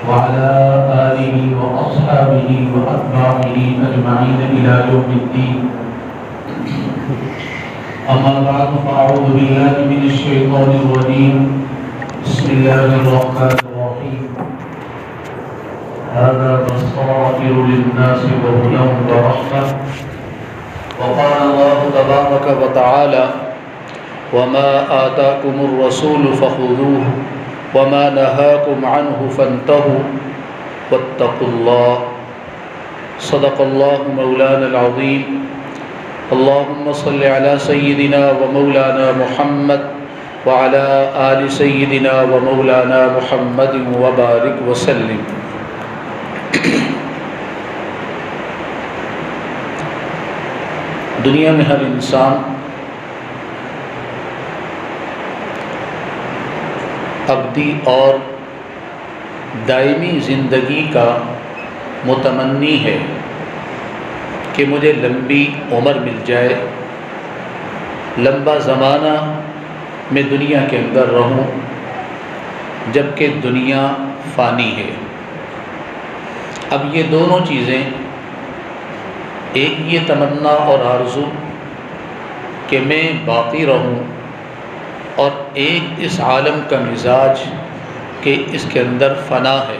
وعلى آله وأصحابه وأتباعه أجمعين إلى يوم الدين. أما بعد فأعوذ بالله من الشيطان الرجيم. بسم الله الرحمن الرحيم. هذا بصائر للناس وهدى ورحمة. وقال الله تبارك وتعالى: وما آتاكم الرسول فخذوه وما نهاكم عنه فانتهوا واتقوا الله. صدق الله مولانا العظيم. اللهم صل على سيدنا ومولانا محمد وعلى آل سيدنا ومولانا محمد وبارك وسلم. دنیا میں ہر انسان ابدی اور دائمی زندگی کا متمنی ہے کہ مجھے لمبی عمر مل جائے، لمبا زمانہ میں دنیا کے اندر رہوں، جبکہ دنیا فانی ہے۔ اب یہ دونوں چیزیں، ایک یہ تمنا اور آرزو کہ میں باقی رہوں، اور ایک اس عالم کا مزاج کہ اس کے اندر فنا ہے۔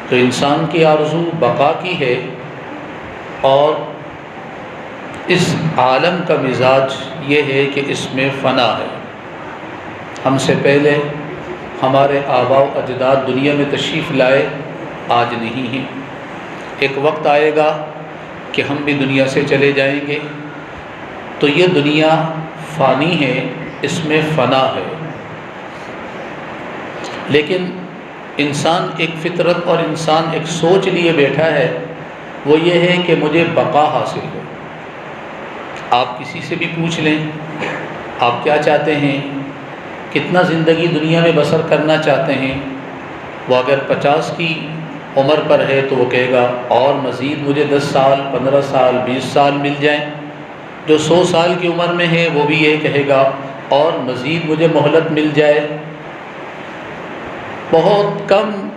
تو انسان کی آرزو بقا کی ہے، اور اس عالم کا مزاج یہ ہے کہ اس میں فنا ہے۔ ہم سے پہلے ہمارے آباء و اجداد دنیا میں تشریف لائے، آج نہیں ہیں۔ ایک وقت آئے گا کہ ہم بھی دنیا سے چلے جائیں گے۔ تو یہ دنیا فانی ہے، اس میں فنا ہے۔ لیکن انسان ایک فطرت اور انسان ایک سوچ لیے بیٹھا ہے، وہ یہ ہے کہ مجھے بقا حاصل ہو۔ آپ کسی سے بھی پوچھ لیں، آپ کیا چاہتے ہیں، کتنا زندگی دنیا میں بسر کرنا چاہتے ہیں؟ وہ اگر 50 کی عمر پر ہے تو وہ کہے گا اور مزید مجھے 10 سال 15 سال 20 سال مل جائیں۔ جو 100 سال کی عمر میں ہے وہ بھی یہ کہے گا اور مزید مجھے مہلت مل جائے۔ بہت کم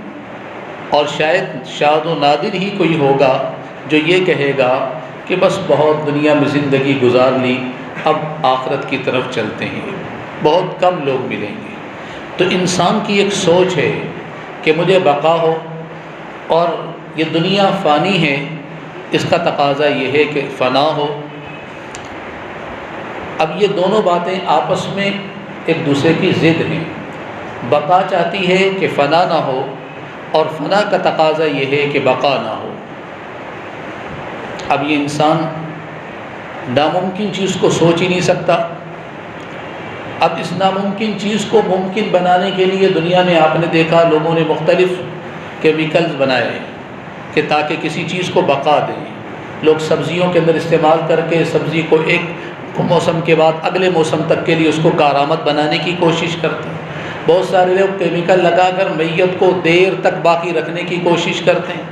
اور شاید شاذ و نادر ہی کوئی ہوگا جو یہ کہے گا کہ بس بہت دنیا میں زندگی گزار لی، اب آخرت کی طرف چلتے ہیں۔ بہت کم لوگ ملیں گے۔ تو انسان کی ایک سوچ ہے کہ مجھے بقا ہو، اور یہ دنیا فانی ہے، اس کا تقاضا یہ ہے کہ فنا ہو۔ اب یہ دونوں باتیں آپس میں ایک دوسرے کی ضد ہیں۔ بقا چاہتی ہے کہ فنا نہ ہو، اور فنا کا تقاضا یہ ہے کہ بقا نہ ہو۔ اب یہ انسان ناممکن چیز کو سوچ ہی نہیں سکتا۔ اب اس ناممکن چیز کو ممکن بنانے کے لیے دنیا میں آپ نے دیکھا لوگوں نے مختلف کیمیکلز بنائے کہ تاکہ کسی چیز کو بقا دیں۔ لوگ سبزیوں کے اندر استعمال کر کے سبزی کو ایک موسم کے بعد اگلے موسم تک کے لیے اس کو کارآمد بنانے کی کوشش کرتے ہیں۔ بہت سارے لوگ کیمیکل لگا کر میت کو دیر تک باقی رکھنے کی کوشش کرتے ہیں۔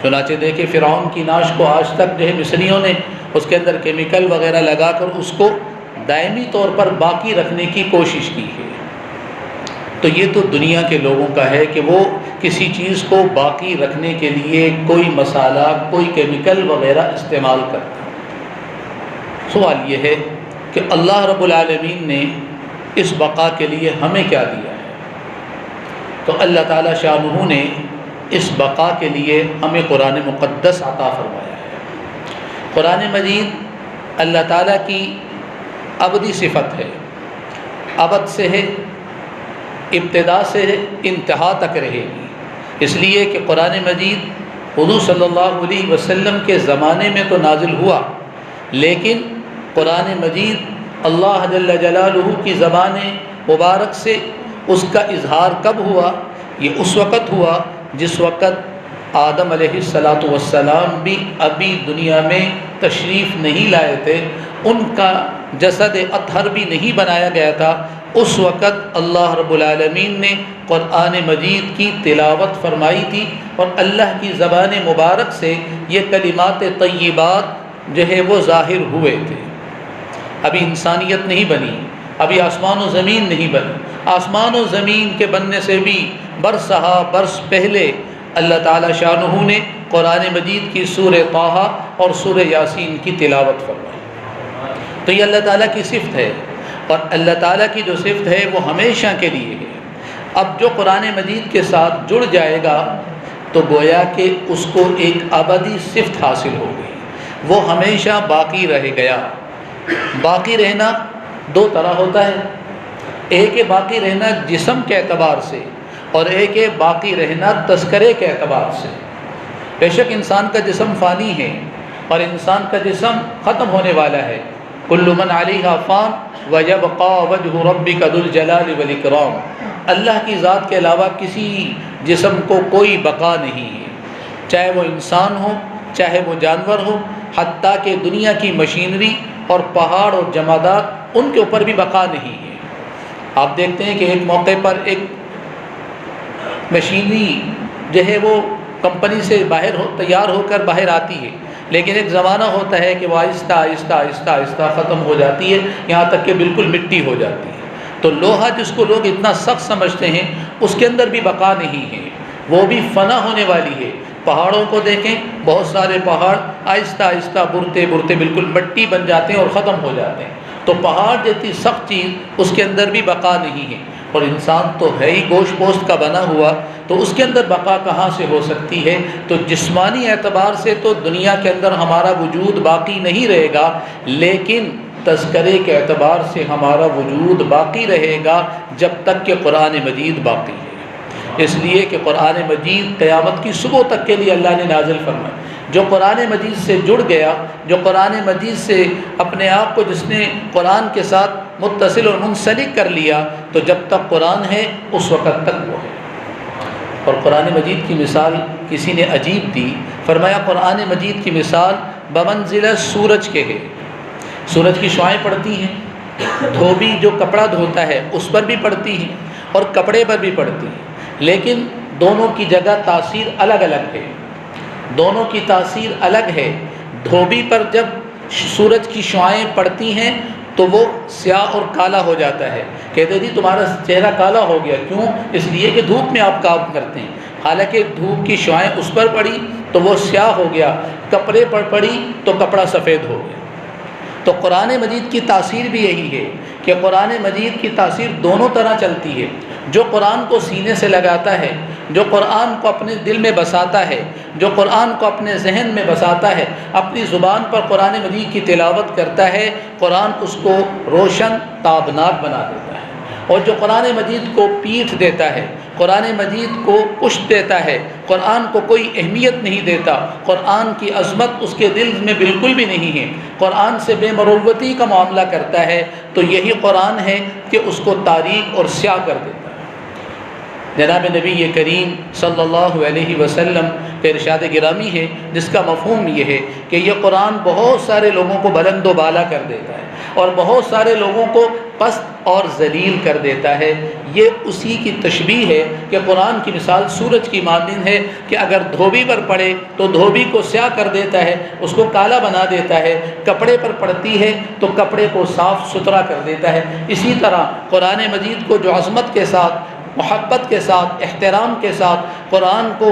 چنانچہ دیکھیں فرعون کی نعش کو آج تک جو ہے مصریوں نے اس کے اندر کیمیکل وغیرہ لگا کر اس کو دائمی طور پر باقی رکھنے کی کوشش کی ہے۔ تو یہ تو دنیا کے لوگوں کا ہے کہ وہ کسی چیز کو باقی رکھنے کے لیے کوئی مسالہ کوئی کیمیکل وغیرہ استعمال کرتا ہے۔ سوال یہ ہے کہ اللہ رب العالمین نے اس بقا کے لیے ہمیں کیا دیا ہے؟ تو اللہ تعالیٰ شانہ نے اس بقا کے لیے ہمیں قرآن مقدس عطا فرمایا ہے۔ قرآن مجید اللہ تعالیٰ کی ابدی صفت ہے، ابد سے ہے، ابتدا سے ہے، انتہا تک رہے گی۔ اس لیے کہ قرآن مجید حضور صلی اللہ علیہ وسلم کے زمانے میں تو نازل ہوا، لیکن قرآن مجید اللہ جل جلالہ کی زبان مبارک سے اس کا اظہار کب ہوا؟ یہ اس وقت ہوا جس وقت آدم علیہ السلام بھی ابھی دنیا میں تشریف نہیں لائے تھے، ان کا جسد اطہر بھی نہیں بنایا گیا تھا۔ اس وقت اللہ رب العالمین نے قرآن مجید کی تلاوت فرمائی تھی، اور اللہ کی زبان مبارک سے یہ کلمات طیبات جو ہے وہ ظاہر ہوئے تھے۔ ابھی انسانیت نہیں بنی، ابھی آسمان و زمین نہیں بنی، آسمان و زمین کے بننے سے بھی برسہا برس پہلے اللہ تعالیٰ شانہ نے قرآن مجید کی سورہ طٰہٰ اور سورہ یاسین کی تلاوت فرمائی۔ تو یہ اللہ تعالیٰ کی صفت ہے، اور اللہ تعالیٰ کی جو صفت ہے وہ ہمیشہ کے لیے ہے۔ اب جو قرآن مجید کے ساتھ جڑ جائے گا تو گویا کہ اس کو ایک ابدی صفت حاصل ہو گئی، وہ ہمیشہ باقی رہ گیا۔ باقی رہنا دو طرح ہوتا ہے، ایک ہے باقی رہنا جسم کے اعتبار سے، اور ایک ہے باقی رہنا تذکرے کے اعتبار سے۔ بے شک انسان کا جسم فانی ہے، اور انسان کا جسم ختم ہونے والا ہے۔ کل من علیہا فان ویبقی وجہ ربک ذو الجلال والاکرام۔ اللہ کی ذات کے علاوہ کسی جسم کو کوئی بقا نہیں ہے، چاہے وہ انسان ہو چاہے وہ جانور ہو، حتیٰ کہ دنیا کی مشینری اور پہاڑ اور جمادات ان کے اوپر بھی بقا نہیں ہے۔ آپ دیکھتے ہیں کہ ایک موقع پر ایک مشینری جو ہے وہ کمپنی سے تیار ہو کر باہر آتی ہے، لیکن ایک زمانہ ہوتا ہے کہ وہ آہستہ آہستہ آہستہ آہستہ ختم ہو جاتی ہے، یہاں تک کہ بالکل مٹی ہو جاتی ہے۔ تو لوہا جس کو لوگ اتنا سخت سمجھتے ہیں، اس کے اندر بھی بقا نہیں ہے، وہ بھی فنا ہونے والی ہے۔ پہاڑوں کو دیکھیں، بہت سارے پہاڑ آہستہ آہستہ برتے برتے بالکل مٹی بن جاتے ہیں اور ختم ہو جاتے ہیں۔ تو پہاڑ جیسی سخت چیز اس کے اندر بھی بقا نہیں ہے، اور انسان تو ہے ہی گوشت پوست کا بنا ہوا، تو اس کے اندر بقا کہاں سے ہو سکتی ہے؟ تو جسمانی اعتبار سے تو دنیا کے اندر ہمارا وجود باقی نہیں رہے گا، لیکن تذکرے کے اعتبار سے ہمارا وجود باقی رہے گا جب تک کہ قرآن مجید باقی ہے۔ اس لیے کہ قرآن مجید قیامت کی صبح تک کے لیے اللہ نے نازل فرمایا۔ جو قرآن مجید سے جڑ گیا، جو قرآن مجید سے اپنے آپ کو جس نے قرآن کے ساتھ متصل اور منسلک کر لیا، تو جب تک قرآن ہے اس وقت تک وہ ہے۔ اور قرآن مجید کی مثال کسی نے عجیب دی، فرمایا قرآن مجید کی مثال بمنزلہ سورج کے ہے۔ سورج کی شعاعیں پڑتی ہیں، دھوبی جو کپڑا دھوتا ہے اس پر بھی پڑتی ہیں اور کپڑے پر بھی پڑتی ہیں، لیکن دونوں کی جگہ تاثیر الگ الگ ہے، دونوں کی تاثیر الگ ہے۔ دھوبی پر جب سورج کی شعاعیں پڑتی ہیں تو وہ سیاہ اور کالا ہو جاتا ہے، کہتے جی تمہارا چہرہ کالا ہو گیا، کیوں؟ اس لیے کہ دھوپ میں آپ کام کرتے ہیں، حالانکہ دھوپ کی شعاعیں اس پر پڑی تو وہ سیاہ ہو گیا، کپڑے پر پڑی تو کپڑا سفید ہو گیا۔ تو قرآن مجید کی تاثیر بھی یہی ہے کہ قرآن مجید کی تاثیر دونوں طرح چلتی ہے۔ جو قرآن کو سینے سے لگاتا ہے، جو قرآن کو اپنے دل میں بساتا ہے، جو قرآن کو اپنے ذہن میں بساتا ہے، اپنی زبان پر قرآن مجید کی تلاوت کرتا ہے، قرآن اس کو روشن تابناک بنا دیتا ہے۔ اور جو قرآن مجید کو پیٹھ دیتا ہے، قرآن مجید کو پشت دیتا ہے، قرآن کو کوئی اہمیت نہیں دیتا، قرآن کی عظمت اس کے دل میں بالکل بھی نہیں ہے، قرآن سے بے مروتی کا معاملہ کرتا ہے، تو یہی قرآن ہے کہ اس کو تاریک اور سیاہ کر دیتا ہے۔ جناب نبی کریم صلی اللہ علیہ وسلم کا ارشاد گرامی ہے، جس کا مفہوم یہ ہے کہ یہ قرآن بہت سارے لوگوں کو بلند و بالا کر دیتا ہے اور بہت سارے لوگوں کو پست اور ذلیل کر دیتا ہے۔ یہ اسی کی تشبیہ ہے کہ قرآن کی مثال سورج کی مانند ہے کہ اگر دھوبی پر پڑے تو دھوبی کو سیاہ کر دیتا ہے، اس کو کالا بنا دیتا ہے، کپڑے پر پڑتی ہے تو کپڑے کو صاف ستھرا کر دیتا ہے۔ اسی طرح قرآن مجید کو جو عظمت کے ساتھ، محبت کے ساتھ، احترام کے ساتھ قرآن کو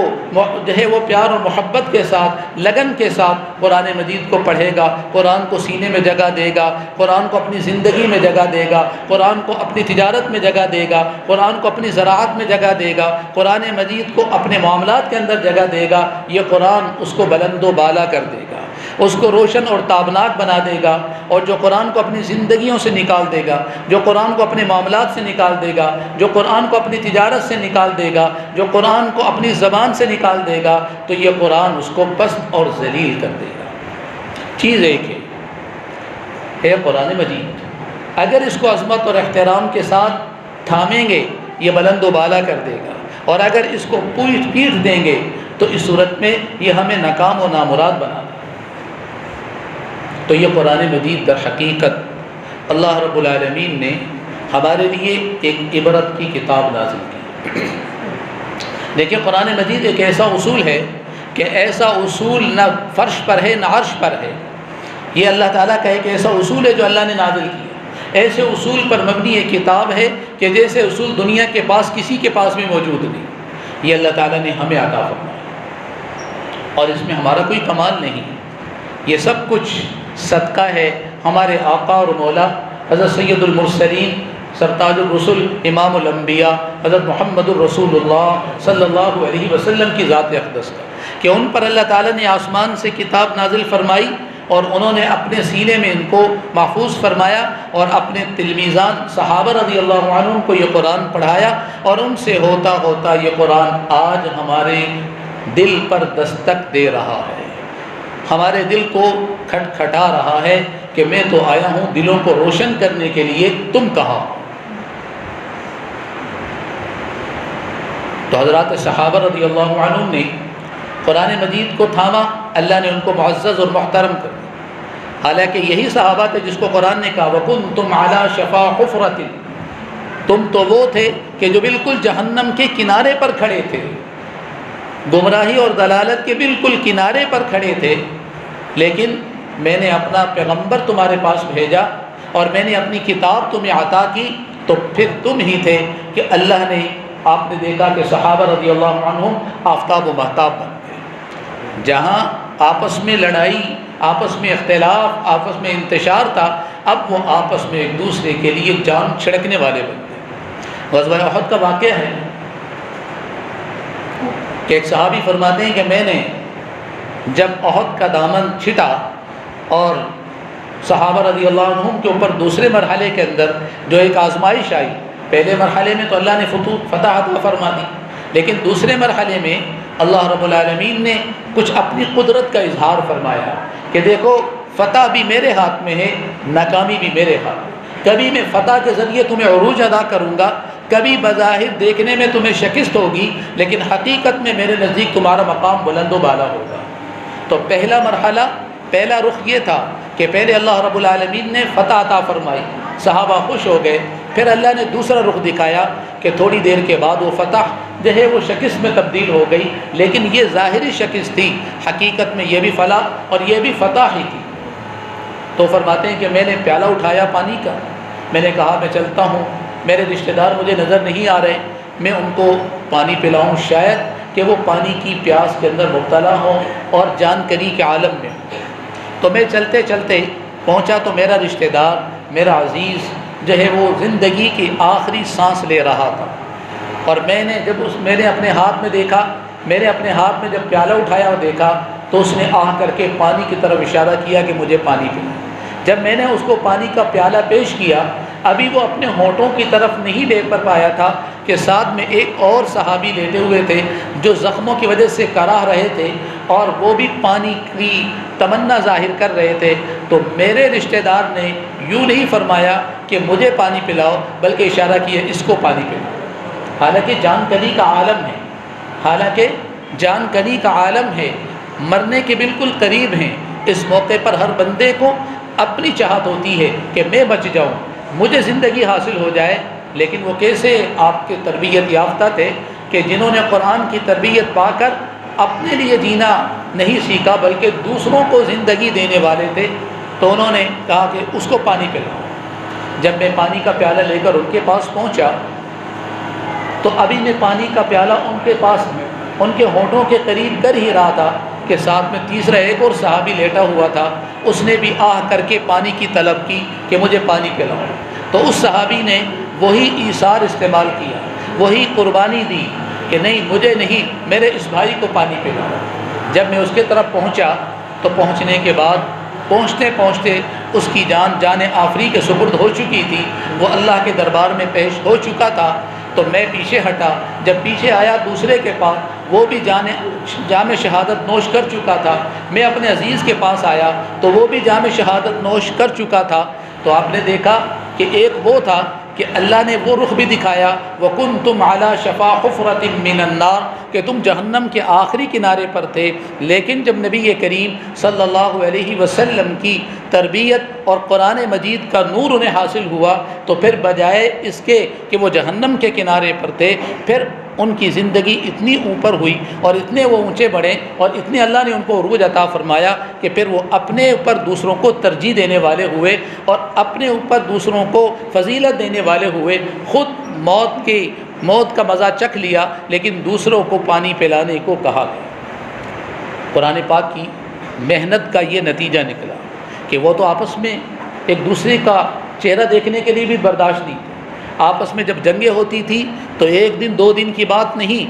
جو ہے وہ پیار اور محبت کے ساتھ، لگن کے ساتھ قرآن مجید کو پڑھے گا، قرآن کو سینے میں جگہ دے گا، قرآن کو اپنی زندگی میں جگہ دے گا، قرآن کو اپنی تجارت میں جگہ دے گا، قرآن کو اپنی زراعت میں جگہ دے گا، قرآن مجید کو اپنے معاملات کے اندر جگہ دے گا، یہ قرآن اس کو بلند و بالا کر دے گا، اس کو روشن اور تابناک بنا دے گا۔ اور جو قرآن کو اپنی زندگیوں سے نکال دے گا، جو قرآن کو اپنے معاملات سے نکال دے گا، جو قرآن کو اپنی تجارت سے نکال دے گا، جو قرآن کو اپنی زبان سے نکال دے گا، تو یہ قرآن اس کو پست اور ذلیل کر دے گا۔ چیز ایک ہے قرآن مجید، اگر اس کو عظمت اور احترام کے ساتھ تھامیں گے یہ بلند و بالا کر دے گا، اور اگر اس کو پیٹھ دیں گے تو اس صورت میں یہ ہمیں ناکام و نامراد بنا دے۔ تو یہ قرآن مجید در حقیقت اللہ رب العالمین نے ہمارے لیے ایک عبرت کی کتاب نازل کی۔ دیکھیں قرآن مجید ایک ایسا اصول ہے کہ ایسا اصول نہ فرش پر ہے نہ عرش پر ہے، یہ اللہ تعالیٰ کا ایک ایسا اصول ہے جو اللہ نے نازل کیا۔ ایسے اصول پر مبنی یہ کتاب ہے کہ جیسے اصول دنیا کے پاس کسی کے پاس بھی موجود نہیں. یہ اللہ تعالیٰ نے ہمیں عطا فرمایا اور اس میں ہمارا کوئی کمال نہیں. یہ سب کچھ صدقہ ہے ہمارے آقا اور مولا حضرت سید المرسلین سرتاج الرسل امام الانبیاء حضرت محمد الرسول اللہ صلی اللہ علیہ وسلم کی ذات اقدس کا، کہ ان پر اللہ تعالیٰ نے آسمان سے کتاب نازل فرمائی اور انہوں نے اپنے سینے میں ان کو محفوظ فرمایا اور اپنے تلمیذان صحابہ رضی اللہ عنہم کو یہ قرآن پڑھایا، اور ان سے ہوتا ہوتا یہ قرآن آج ہمارے دل پر دستک دے رہا ہے، ہمارے دل کو کھٹکھٹا رہا ہے کہ میں تو آیا ہوں دلوں کو روشن کرنے کے لیے، تم کہاں؟ تو حضرات صحابہ رضی اللہ عنہم نے قرآن مجید کو تھاما، اللہ نے ان کو معزز اور محترم کر دیا. حالانکہ یہی صحابہ تھے جس کو قرآن نے کہا وَكُنْتُمْ عَلَى شَفَا حُفْرَةٍ، تم تو وہ تھے کہ جو بالکل جہنم کے کنارے پر کھڑے تھے، گمراہی اور دلالت کے بالکل کنارے پر کھڑے تھے، لیکن میں نے اپنا پیغمبر تمہارے پاس بھیجا اور میں نے اپنی کتاب تمہیں عطا کی، تو پھر تم ہی تھے کہ اللہ نے، آپ نے دیکھا کہ صحابہ رضی اللہ عنہم آفتاب و مہتاب بن گئے. جہاں آپس میں لڑائی، آپس میں اختلاف، آپس میں انتشار تھا، اب وہ آپس میں ایک دوسرے کے لیے جان چھڑکنے والے بن گئے. غزوہ احد کا واقعہ ہے کہ ایک صحابی فرماتے ہیں کہ میں نے جب احد کا دامن چھٹا اور صحابہ رضی اللہ عنہم کے اوپر دوسرے مرحلے کے اندر جو ایک آزمائش آئی، پہلے مرحلے میں تو اللہ نے فتح عطا فرما دی، لیکن دوسرے مرحلے میں اللہ رب العالمین نے کچھ اپنی قدرت کا اظہار فرمایا کہ دیکھو فتح بھی میرے ہاتھ میں ہے، ناکامی بھی میرے ہاتھ میں. کبھی میں فتح کے ذریعے تمہیں عروج ادا کروں گا، کبھی بظاہر دیکھنے میں تمہیں شکست ہوگی، لیکن حقیقت میں میرے نزدیک تمہارا مقام بلند و بالا ہوگا. تو پہلا مرحلہ، پہلا رخ یہ تھا کہ پہلے اللہ رب العالمین نے فتح عطا فرمائی، صحابہ خوش ہو گئے. پھر اللہ نے دوسرا رخ دکھایا کہ تھوڑی دیر کے بعد وہ فتح جو ہے وہ شکست میں تبدیل ہو گئی، لیکن یہ ظاہری شکست تھی، حقیقت میں یہ بھی فلاح اور یہ بھی فتح ہی تھی. تو فرماتے ہیں کہ میں نے پیالہ اٹھایا پانی کا، میں نے کہا میں چلتا ہوں، میرے رشتہ دار مجھے نظر نہیں آ رہے، میں ان کو پانی پلاؤں، شاید کہ وہ پانی کی پیاس کے اندر مبتلا ہوں اور جان کنی کے عالم میں. تو میں چلتے چلتے پہنچا تو میرا رشتہ دار، میرا عزیز جو ہے وہ زندگی کی آخری سانس لے رہا تھا، اور میں نے اپنے ہاتھ میں دیکھا، میں نے اپنے ہاتھ میں جب پیالہ اٹھایا اور دیکھا تو اس نے آہ کر کے پانی کی طرف اشارہ کیا کہ مجھے پانی پلا. جب میں نے اس کو پانی کا پیالہ پیش کیا، ابھی وہ اپنے ہونٹوں کی طرف نہیں لے کر پایا تھا کہ ساتھ میں ایک اور صحابی لیٹے ہوئے تھے جو زخموں کی وجہ سے کراہ رہے تھے اور وہ بھی پانی کی تمنا ظاہر کر رہے تھے. تو میرے رشتہ دار نے یوں نہیں فرمایا کہ مجھے پانی پلاؤ، بلکہ اشارہ کیا اس کو پانی پلاؤ. حالانکہ جان کنی کا عالم ہے، حالانکہ جان کنی کا عالم ہے، مرنے کے بالکل قریب ہیں. اس موقع پر ہر بندے کو اپنی چاہت ہوتی ہے کہ میں بچ جاؤں، مجھے زندگی حاصل ہو جائے. لیکن وہ کیسے آپ کے تربیت یافتہ تھے کہ جنہوں نے قرآن کی تربیت پا کر اپنے لیے جینا نہیں سیکھا بلکہ دوسروں کو زندگی دینے والے تھے. تو انہوں نے کہا کہ اس کو پانی پلاؤ. جب میں پانی کا پیالہ لے کر ان کے پاس پہنچا تو ابھی میں پانی کا پیالہ ان کے پاس ان کے ہونٹوں کے قریب کر ہی رہا تھا کہ ساتھ میں تیسرا ایک اور صحابی لیٹا ہوا تھا، اس نے بھی آہ کر کے پانی کی طلب کی کہ مجھے پانی پلاؤ. تو اس صحابی نے وہی ایثار استعمال کیا، وہی قربانی دی کہ نہیں مجھے نہیں، میرے اس بھائی کو پانی پلاؤ. جب میں اس کے طرف پہنچا تو پہنچنے کے بعد پہنچتے پہنچتے اس کی جان آفری کے سپرد ہو چکی تھی، وہ اللہ کے دربار میں پیش ہو چکا تھا. تو میں پیچھے ہٹا، جب پیچھے آیا دوسرے کے پاس، وہ بھی جام شہادت نوش کر چکا تھا. میں اپنے عزیز کے پاس آیا تو وہ بھی جام شہادت نوش کر چکا تھا. تو آپ نے دیکھا کہ ایک وہ تھا کہ اللہ نے وہ رخ بھی دکھایا وَكُنْتُمْ عَلَى شَفَا حُفْرَةٍ مِّنَ النَّارِ کہ تم جہنم کے آخری کنارے پر تھے. لیکن جب نبی کریم صلی اللہ علیہ وسلم کی تربیت اور قرآن مجید کا نور انہیں حاصل ہوا تو پھر بجائے اس کے کہ وہ جہنم کے کنارے پر تھے، پھر ان کی زندگی اتنی اوپر ہوئی اور اتنے وہ اونچے بڑھے اور اتنے اللہ نے ان کو عروج عطا فرمایا کہ پھر وہ اپنے اوپر دوسروں کو ترجیح دینے والے ہوئے اور اپنے اوپر دوسروں کو فضیلت دینے والے ہوئے. خود موت کا مزہ چکھ لیا لیکن دوسروں کو پانی پلانے کو کہا گیا. قرآن پاک کی محنت کا یہ نتیجہ نکلا کہ وہ تو آپس میں ایک دوسرے کا چہرہ دیکھنے کے لیے بھی برداشت نہیں تھے. آپس میں جب جنگیں ہوتی تھی تو ایک دن دو دن کی بات نہیں،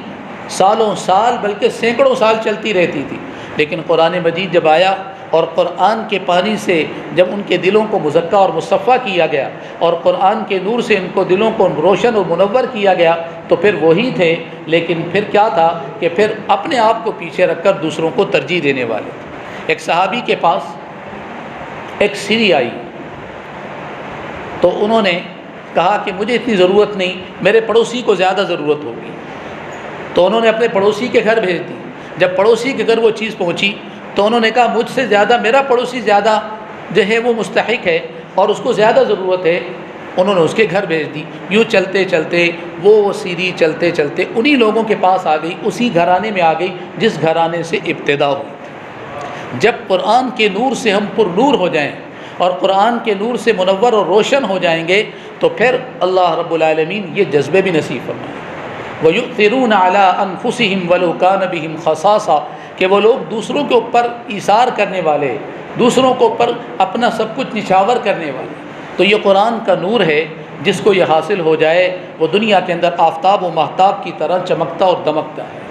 سالوں سال بلکہ سینکڑوں سال چلتی رہتی تھی. لیکن قرآن مجید جب آیا اور قرآن کے پانی سے جب ان کے دلوں کو مزکہ اور مصفہ کیا گیا اور قرآن کے نور سے ان کو دلوں کو روشن اور منور کیا گیا تو پھر وہی تھے. لیکن پھر کیا تھا کہ پھر اپنے آپ کو پیچھے رکھ کر دوسروں کو ترجیح دینے والے تھے. ایک صحابی کے پاس ایک سری آئی تو انہوں نے کہا کہ مجھے اتنی ضرورت نہیں، میرے پڑوسی کو زیادہ ضرورت ہوگی. تو انہوں نے اپنے پڑوسی کے گھر بھیج دی. جب پڑوسی کے گھر وہ چیز پہنچی تو انہوں نے کہا مجھ سے زیادہ میرا پڑوسی زیادہ جو ہے وہ مستحق ہے اور اس کو زیادہ ضرورت ہے. انہوں نے اس کے گھر بھیج دی. یوں چلتے چلتے وہ سیری چلتے چلتے انہی لوگوں کے پاس آ گئی، اسی گھرانے میں آ گئی جس گھرانے سے ابتدا ہوئی. جب قرآن کے نور سے ہم پر نور ہو جائیں اور قرآن کے نور سے منور اور روشن ہو جائیں گے تو پھر اللہ رب العالمین یہ جذبے بھی نصیب فرمائیں. وَيُؤْثِرُونَ عَلَىٰ أَنفُسِهِمْ وَلَوْ كَانَ بِهِمْ خَصَاصَةٌ کہ وہ لوگ دوسروں کے اوپر ایثار کرنے والے، دوسروں کے اوپر اپنا سب کچھ نچھاور کرنے والے. تو یہ قرآن کا نور ہے، جس کو یہ حاصل ہو جائے وہ دنیا کے اندر آفتاب و مہتاب کی طرح چمکتا اور دمکتا ہے.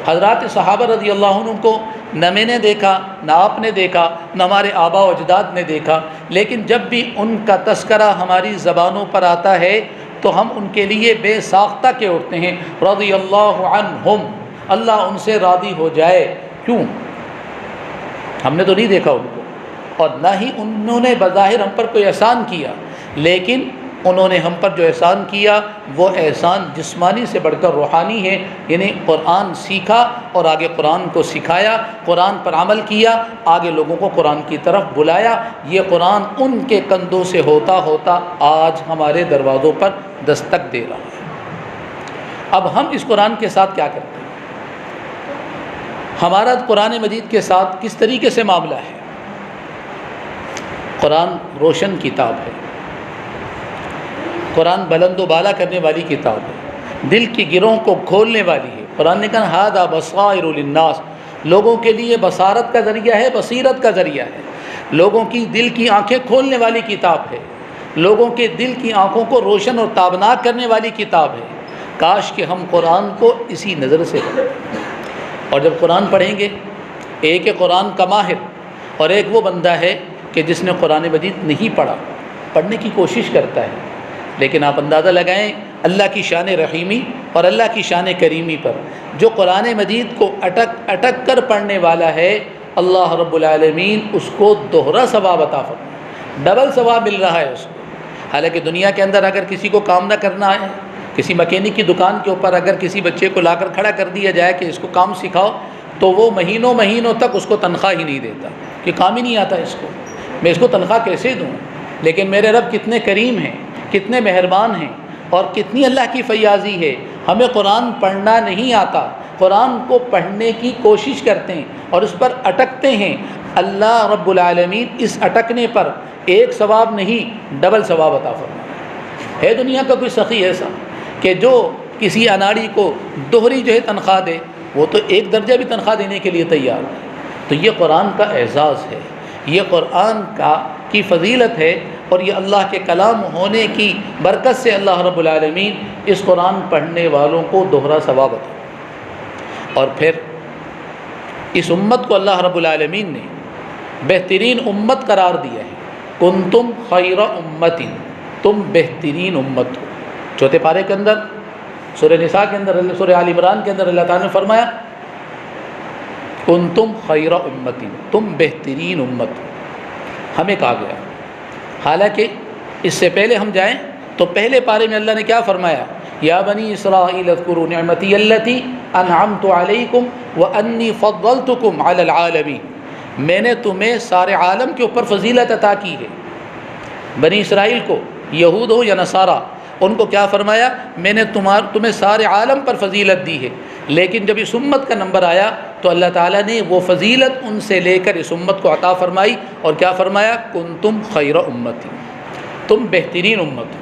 حضرات صحابہ رضی اللہ عنہ کو نہ میں نے دیکھا، نہ آپ نے دیکھا، نہ ہمارے آبا و اجداد نے دیکھا، لیکن جب بھی ان کا تذکرہ ہماری زبانوں پر آتا ہے تو ہم ان کے لیے بے ساختہ کے اٹھتے ہیں. رضی اللہ عنہم، اللہ ان سے راضی ہو جائے. کیوں؟ ہم نے تو نہیں دیکھا ان کو اور نہ ہی انہوں نے بظاہر ہم پر کوئی احسان کیا، لیکن انہوں نے ہم پر جو احسان کیا وہ احسان جسمانی سے بڑھ کر روحانی ہے. یعنی قرآن سیکھا اور آگے قرآن کو سکھایا، قرآن پر عمل کیا، آگے لوگوں کو قرآن کی طرف بلایا. یہ قرآن ان کے کندھوں سے ہوتا ہوتا آج ہمارے دروازوں پر دستک دے رہا ہے. اب ہم اس قرآن کے ساتھ کیا کرتے ہیں؟ ہمارا قرآن مجید کے ساتھ کس طریقے سے معاملہ ہے؟ قرآن روشن کتاب ہے، قرآن بلند و بالا کرنے والی کتاب ہے، دل کی گرہوں کو کھولنے والی ہے. قرآن نے کہا ھذا بصائر للناس، لوگوں کے لیے بصارت کا ذریعہ ہے، بصیرت کا ذریعہ ہے. لوگوں کی دل کی آنکھیں کھولنے والی کتاب ہے، لوگوں کے دل کی آنکھوں کو روشن اور تابناک کرنے والی کتاب ہے. کاش کہ ہم قرآن کو اسی نظر سے پڑھیں. اور جب قرآن پڑھیں گے، ایک ہے قرآن کا ماہر اور ایک وہ بندہ ہے کہ جس نے قرآن مجید نہیں پڑھا، پڑھنے کی کوشش کرتا ہے. لیکن آپ اندازہ لگائیں اللہ کی شان رحیمی اور اللہ کی شان کریمی پر، جو قرآن مجید کو اٹک اٹک کر پڑھنے والا ہے، اللہ رب العالمین اس کو دوہرا ثواب عطا فرمائے، ڈبل ثواب مل رہا ہے اس کو. حالانکہ دنیا کے اندر اگر کسی کو کام نہ کرنا ہے، کسی مکینک کی دکان کے اوپر اگر کسی بچے کو لا کر کھڑا کر دیا جائے کہ اس کو کام سکھاؤ تو وہ مہینوں مہینوں تک اس کو تنخواہ ہی نہیں دیتا کہ کام ہی نہیں آتا اس کو، میں اس کو تنخواہ کیسے دوں. لیکن میرے رب کتنے کریم ہیں، کتنے مہربان ہیں اور کتنی اللہ کی فیاضی ہے. ہمیں قرآن پڑھنا نہیں آتا، قرآن کو پڑھنے کی کوشش کرتے ہیں اور اس پر اٹکتے ہیں. اللہ رب العالمین اس اٹکنے پر ایک ثواب نہیں ڈبل ثواب عطا فرمائے. ہے دنیا کا کوئی سخی ایسا کہ جو کسی اناڑی کو دوہری جو ہے تنخواہ دے؟ وہ تو ایک درجہ بھی تنخواہ دینے کے لیے تیار ہے. تو یہ قرآن کا اعزاز ہے، یہ قرآن کی فضیلت ہے اور یہ اللہ کے کلام ہونے کی برکت سے اللہ رب العالمین اس قرآن پڑھنے والوں کو دوہرا ثواب عطا. اور پھر اس امت کو اللہ رب العالمین نے بہترین امت قرار دیا ہے. کنتم خیر امت، تم بہترین امت ہو. چوتھے پارے کے اندر سورہ نساء کے اندر، سورہ آل عمران کے اندر اللہ تعالیٰ نے فرمایا کنتم خیر امت، تم بہترین امت ہو. ہمیں کہا گیا. حالانکہ اس سے پہلے ہم جائیں تو پہلے پارے میں اللہ نے کیا فرمایا؟ یا بنی اسرائیل اذکروا نعمتی التی انعمت علیکم وانی فضلتکم علی العالمین. میں نے تمہیں سارے عالم کے اوپر فضیلت عطا کی ہے. بنی اسرائیل کو، یہود ہو یا نصارہ، ان کو کیا فرمایا؟ میں نے تمہیں سارے عالم پر فضیلت دی ہے، لیکن جب اس امت کا نمبر آیا تو اللہ تعالیٰ نے وہ فضیلت ان سے لے کر اس امت کو عطا فرمائی، اور کیا فرمایا؟ کنتم خیر امتی، تم بہترین امت ہو۔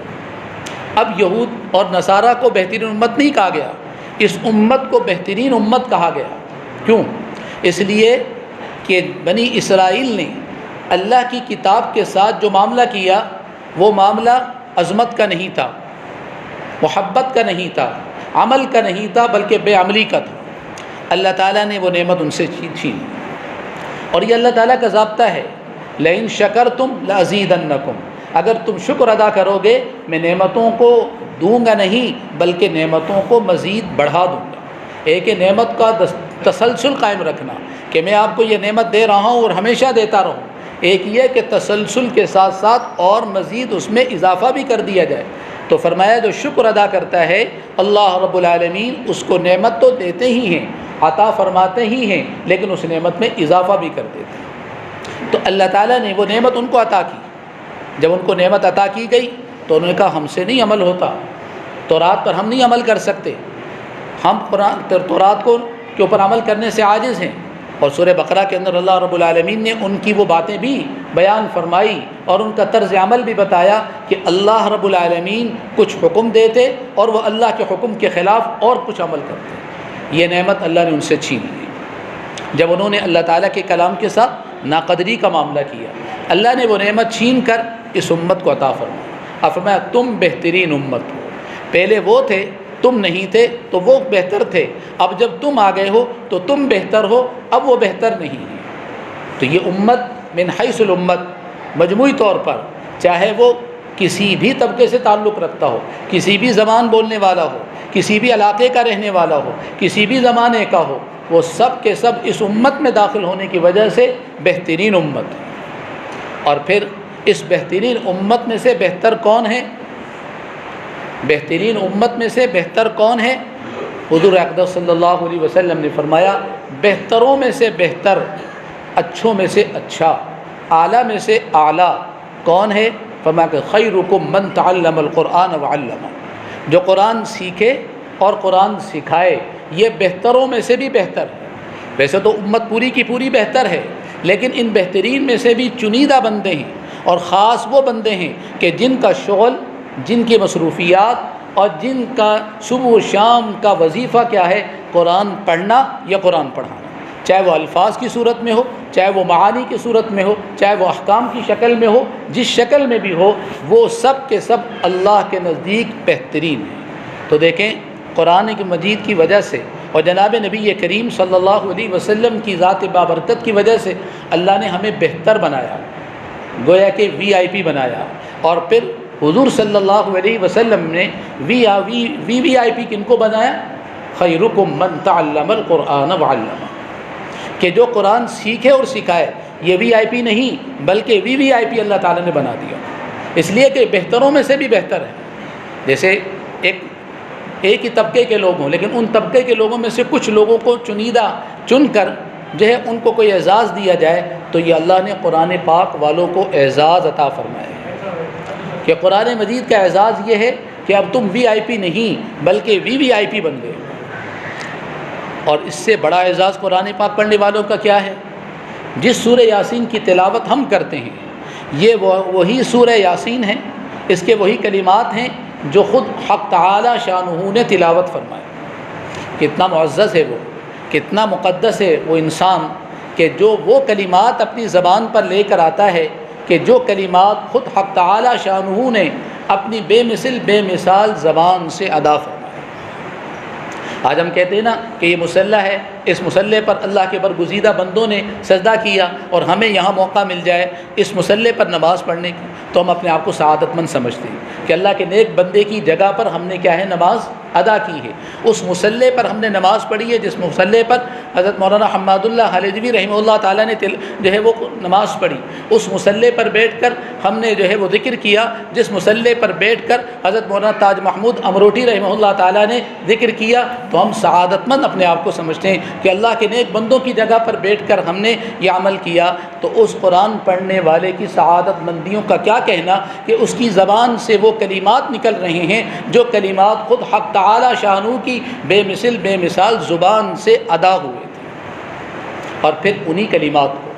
اب یہود اور نصارہ کو بہترین امت نہیں کہا گیا، اس امت کو بہترین امت کہا گیا۔ کیوں؟ اس لیے کہ بنی اسرائیل نے اللہ کی کتاب کے ساتھ جو معاملہ کیا وہ معاملہ عظمت کا نہیں تھا، محبت کا نہیں تھا، عمل کا نہیں تھا، بلکہ بے عملی کا تھا۔ اللہ تعالیٰ نے وہ نعمت ان سے چھین، اور یہ اللہ تعالیٰ کا ضابطہ ہے، لئن شکرتم لازیدنکم، اگر تم شکر ادا کرو گے میں نعمتوں کو دوں گا نہیں بلکہ نعمتوں کو مزید بڑھا دوں گا۔ ایک نعمت کا تسلسل قائم رکھنا کہ میں آپ کو یہ نعمت دے رہا ہوں اور ہمیشہ دیتا رہوں، ایک یہ کہ تسلسل کے ساتھ ساتھ اور مزید اس میں اضافہ بھی کر دیا جائے۔ تو فرمایا جو شکر ادا کرتا ہے اللہ رب العالمین اس کو نعمت تو دیتے ہی ہیں، عطا فرماتے ہی ہیں، لیکن اس نعمت میں اضافہ بھی کر دیتے ہیں۔ تو اللہ تعالیٰ نے وہ نعمت ان کو عطا کی۔ جب ان کو نعمت عطا کی گئی تو انہوں نے کہا ہم سے نہیں عمل ہوتا، تورات پر ہم نہیں عمل کر سکتے، ہم تورات کے اوپر عمل کرنے سے عاجز ہیں۔ اور سورہ بقرہ کے اندر اللہ رب العالمین نے ان کی وہ باتیں بھی بیان فرمائی اور ان کا طرز عمل بھی بتایا کہ اللہ رب العالمین کچھ حکم دیتے اور وہ اللہ کے حکم کے خلاف اور کچھ عمل کرتے۔ یہ نعمت اللہ نے ان سے چھین لی جب انہوں نے اللہ تعالیٰ کے کلام کے ساتھ ناقدری کا معاملہ کیا۔ اللہ نے وہ نعمت چھین کر اس امت کو عطا فرمایا۔ فرمایا تم بہترین امت ہو، پہلے وہ تھے تم نہیں تھے تو وہ بہتر تھے، اب جب تم آ گئے ہو تو تم بہتر ہو، اب وہ بہتر نہیں ہے۔ تو یہ امت من حیث الامت مجموعی طور پر چاہے وہ کسی بھی طبقے سے تعلق رکھتا ہو، کسی بھی زبان بولنے والا ہو، کسی بھی علاقے کا رہنے والا ہو، کسی بھی زمانے کا ہو، وہ سب کے سب اس امت میں داخل ہونے کی وجہ سے بہترین امت ہے۔ اور پھر اس بہترین امت میں سے بہتر کون ہے؟ بہترین امت میں سے بہتر کون ہے؟ حضور اقدس صلی اللہ علیہ وسلم نے فرمایا بہتروں میں سے بہتر، اچھوں میں سے اچھا، اعلیٰ میں سے اعلیٰ کون ہے؟ فرمایا کہ خیرکم من تعلم القرآن وعلمہ، جو قرآن سیکھے اور قرآن سکھائے، یہ بہتروں میں سے بھی بہتر ہے۔ ویسے تو امت پوری کی پوری بہتر ہے، لیکن ان بہترین میں سے بھی چنیدہ بندے ہیں، اور خاص وہ بندے ہیں کہ جن کا شغل، جن کی مصروفیات اور جن کا صبح و شام کا وظیفہ کیا ہے؟ قرآن پڑھنا یا قرآن پڑھانا، چاہے وہ الفاظ کی صورت میں ہو، چاہے وہ معانی کی صورت میں ہو، چاہے وہ احکام کی شکل میں ہو، جس شکل میں بھی ہو، وہ سب کے سب اللہ کے نزدیک بہترین ہیں۔ تو دیکھیں قرآن مجید کی وجہ سے اور جناب نبی کریم صلی اللہ علیہ وسلم کی ذات بابرکت کی وجہ سے اللہ نے ہمیں بہتر بنایا، گویا کہ وی آئی پی بنایا۔ اور پھر حضور صلی اللہ علیہ وسلم نے وی آئی پی کن کو بنایا؟ خیرکم من تعلم القرآن وعلمہ، کہ جو قرآن سیکھے اور سکھائے۔ یہ وی آئی پی نہیں بلکہ وی آئی پی اللہ تعالیٰ نے بنا دیا، اس لیے کہ بہتروں میں سے بھی بہتر ہے۔ جیسے ایک ہی طبقے کے لوگ ہوں، لیکن ان طبقے کے لوگوں میں سے کچھ لوگوں کو چنیدہ چن کر جو ہے ان کو کوئی اعزاز دیا جائے، تو یہ اللہ نے قرآن پاک والوں کو اعزاز عطا فرمایا ہے کہ قرآن مجید کا اعزاز یہ ہے کہ اب تم وی آئی پی نہیں بلکہ وی آئی پی بن گئے۔ اور اس سے بڑا اعزاز قرآن پاک پڑھنے والوں کا کیا ہے؟ جس سورہ یاسین کی تلاوت ہم کرتے ہیں، یہ وہی سورہ یاسین ہے، اس کے وہی کلمات ہیں جو خود حق تعالی شانہ نے تلاوت فرمائے۔ کتنا معزز ہے وہ، کتنا مقدس ہے وہ انسان کہ جو وہ کلمات اپنی زبان پر لے کر آتا ہے، کہ جو کلمات خود حق تعالی شانہ نے اپنی بے مثل بے مثال زبان سے ادا فرمائے۔ آج ہم کہتے ہیں نا کہ یہ مصلی ہے، اس مصلی پر اللہ کے برگزیدہ بندوں نے سجدہ کیا، اور ہمیں یہاں موقع مل جائے اس مصلی پر نماز پڑھنے کی، تو ہم اپنے آپ کو سعادت مند سمجھتے ہیں کہ اللہ کے نیک بندے کی جگہ پر ہم نے کیا ہے؟ نماز ادا کی ہے۔ اس مصلی پر ہم نے نماز پڑھی ہے جس مصلی پر حضرت مولانا حماد اللہ حلجوی رحمہ اللہ تعالیٰ نے جو ہے وہ نماز پڑھی۔ اس مصلی پر بیٹھ کر ہم نے جو ہے وہ ذکر کیا جس مصلی پر بیٹھ کر حضرت مولانا تاج محمود امروٹی رحمہ اللہ تعالیٰ نے ذکر کیا، تو ہم سعادت مند اپنے آپ کو سمجھتے ہیں کہ اللہ کے نیک بندوں کی جگہ پر بیٹھ کر ہم نے یہ عمل کیا، تو اس قرآن پڑھنے والے کی سعادت مندیوں کا کیا کہنا کہ اس کی زبان سے وہ کلمات نکل رہے ہیں جو کلمات خود حق تعالی شانو کی بے مثل بے مثال زبان سے ادا ہوئے تھے، اور پھر انہی کلمات کو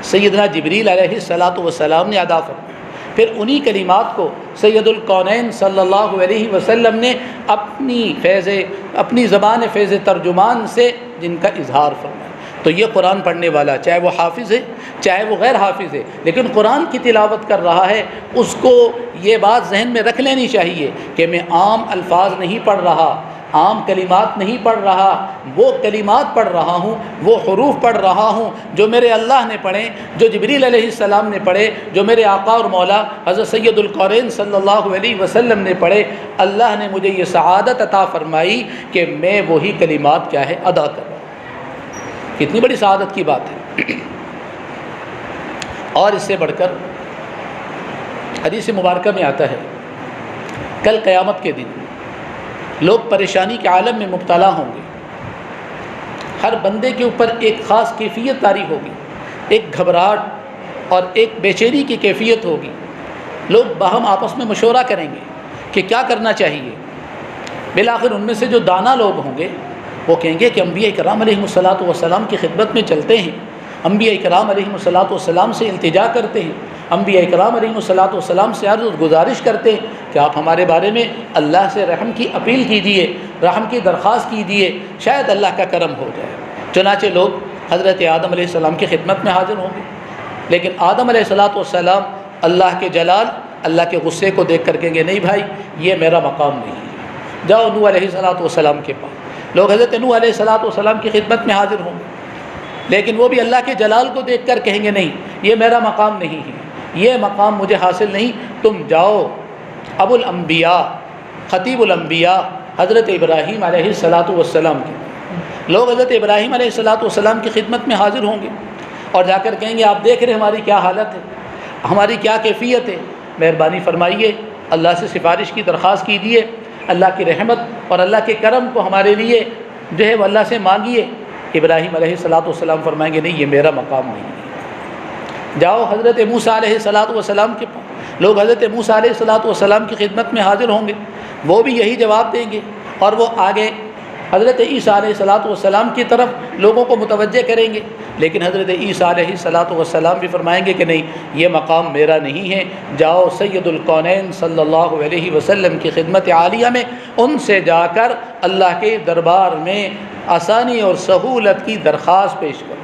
سیدنا جبریل علیہ الصلاۃ والسلام نے ادا فرمایا، پھر انہی کلمات کو سید الکونین صلی اللہ علیہ وسلم نے اپنی زبان فیض ترجمان سے جن کا اظہار فرمایا۔ تو یہ قرآن پڑھنے والا چاہے وہ حافظ ہے چاہے وہ غیر حافظ ہے، لیکن قرآن کی تلاوت کر رہا ہے، اس کو یہ بات ذہن میں رکھ لینی چاہیے کہ میں عام الفاظ نہیں پڑھ رہا، عام کلمات نہیں پڑھ رہا، وہ کلمات پڑھ رہا ہوں، وہ حروف پڑھ رہا ہوں جو میرے اللہ نے پڑھے، جو جبریل علیہ السلام نے پڑھے، جو میرے آقا اور مولا حضرت سید القرین صلی اللہ علیہ وسلم نے پڑھے۔ اللہ نے مجھے یہ سعادت عطا فرمائی کہ میں وہی کلمات کیا ہے ادا کر رہا ہوں۔ کتنی بڑی سعادت کی بات ہے۔ اور اس سے بڑھ کر حدیث مبارکہ میں آتا ہے کل قیامت کے دن لوگ پریشانی کے عالم میں مبتلا ہوں گے، ہر بندے کے اوپر ایک خاص کیفیت طاری ہوگی، ایک گھبراہٹ اور ایک بے چینی کی کیفیت ہوگی۔ لوگ باہم آپس میں مشورہ کریں گے کہ کیا کرنا چاہیے۔ بالآخر ان میں سے جو دانا لوگ ہوں گے وہ کہیں گے کہ انبیاء کرام علیہم الصلاۃ والسلام کی خدمت میں چلتے ہیں، انبیاء کرام علیہم الصلاۃ والسلام سے التجا کرتے ہیں، انبیاء کرام علیہم الصلاۃ والسلام سے عرض گزارش کرتے ہیں کہ آپ ہمارے بارے میں اللہ سے رحم کی اپیل کیجیے، رحم کی درخواست کیجیے، شاید اللہ کا کرم ہو جائے۔ چنانچہ لوگ حضرت آدم علیہ السلام کی خدمت میں حاضر ہوں گے، لیکن آدم علیہ الصلاۃ والسلام اللہ کے جلال، اللہ کے غصے کو دیکھ کر کہیں گے نہیں بھائی یہ میرا مقام نہیں ہے، جاؤ نوح علیہ الصلاۃ والسلام کے پاس۔ لوگ حضرت نوح علیہ الصلاۃ والسلام کی خدمت میں حاضر ہوں گے، لیکن وہ بھی اللہ کے جلال کو دیکھ کر کہیں گے نہیں یہ میرا مقام نہیں ہے، یہ مقام مجھے حاصل نہیں، تم جاؤ ابو الانبیاء خطیب الانبیاء حضرت ابراہیم علیہ الصلاۃ والسلام کے۔ لوگ حضرت ابراہیم علیہ الصلاۃ والسلام کی خدمت میں حاضر ہوں گے اور جا کر کہیں گے آپ دیکھ رہے ہماری کیا حالت ہے، ہماری کیا کیفیت ہے، مہربانی فرمائیے، اللہ سے سفارش کی درخواست کیجیے، اللہ کی رحمت اور اللہ کے کرم کو ہمارے لیے جو ہے وہ اللہ سے مانگیے۔ ابراہیم علیہ الصلاۃ والسلام فرمائیں گے نہیں یہ میرا مقام نہیں ہے، جاؤ حضرت موسیٰ علیہ الصلاۃ والسلام کے پاس۔ لوگ حضرت موسیٰ علیہ الصلاۃ والسلام کی خدمت میں حاضر ہوں گے، وہ بھی یہی جواب دیں گے اور وہ آگے حضرت عیسیٰ علیہ الصلاۃ والسلام کی طرف لوگوں کو متوجہ کریں گے، لیکن حضرت عیسیٰ علیہ الصلاۃ والسلام بھی فرمائیں گے کہ نہیں یہ مقام میرا نہیں ہے، جاؤ سید الکونین صلی اللہ علیہ وسلم کی خدمت عالیہ میں، ان سے جا کر اللہ کے دربار میں آسانی اور سہولت کی درخواست پیش کرو۔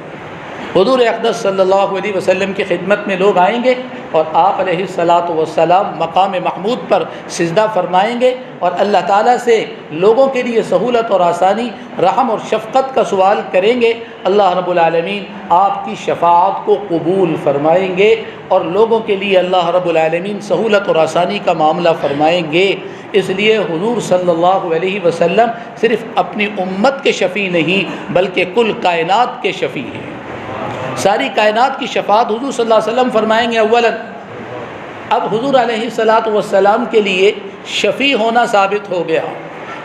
حضور اقدس صلی اللہ علیہ وسلم کی خدمت میں لوگ آئیں گے اور آپ علیہ الصلاۃ والسلام مقام محمود پر سجدہ فرمائیں گے اور اللہ تعالیٰ سے لوگوں کے لیے سہولت اور آسانی، رحم اور شفقت کا سوال کریں گے۔ اللہ رب العالمین آپ کی شفاعت کو قبول فرمائیں گے اور لوگوں کے لیے اللہ رب العالمین سہولت اور آسانی کا معاملہ فرمائیں گے۔ اس لیے حضور صلی اللہ علیہ وسلم صرف اپنی امت کے شفیع نہیں بلکہ کل کائنات کے شفیع ہیں۔ ساری کائنات کی شفاعت حضور صلی اللہ علیہ وسلم فرمائیں گے اولا۔ اب حضور علیہ الصلاۃ والسلام کے لیے شفیع ہونا ثابت ہو گیا،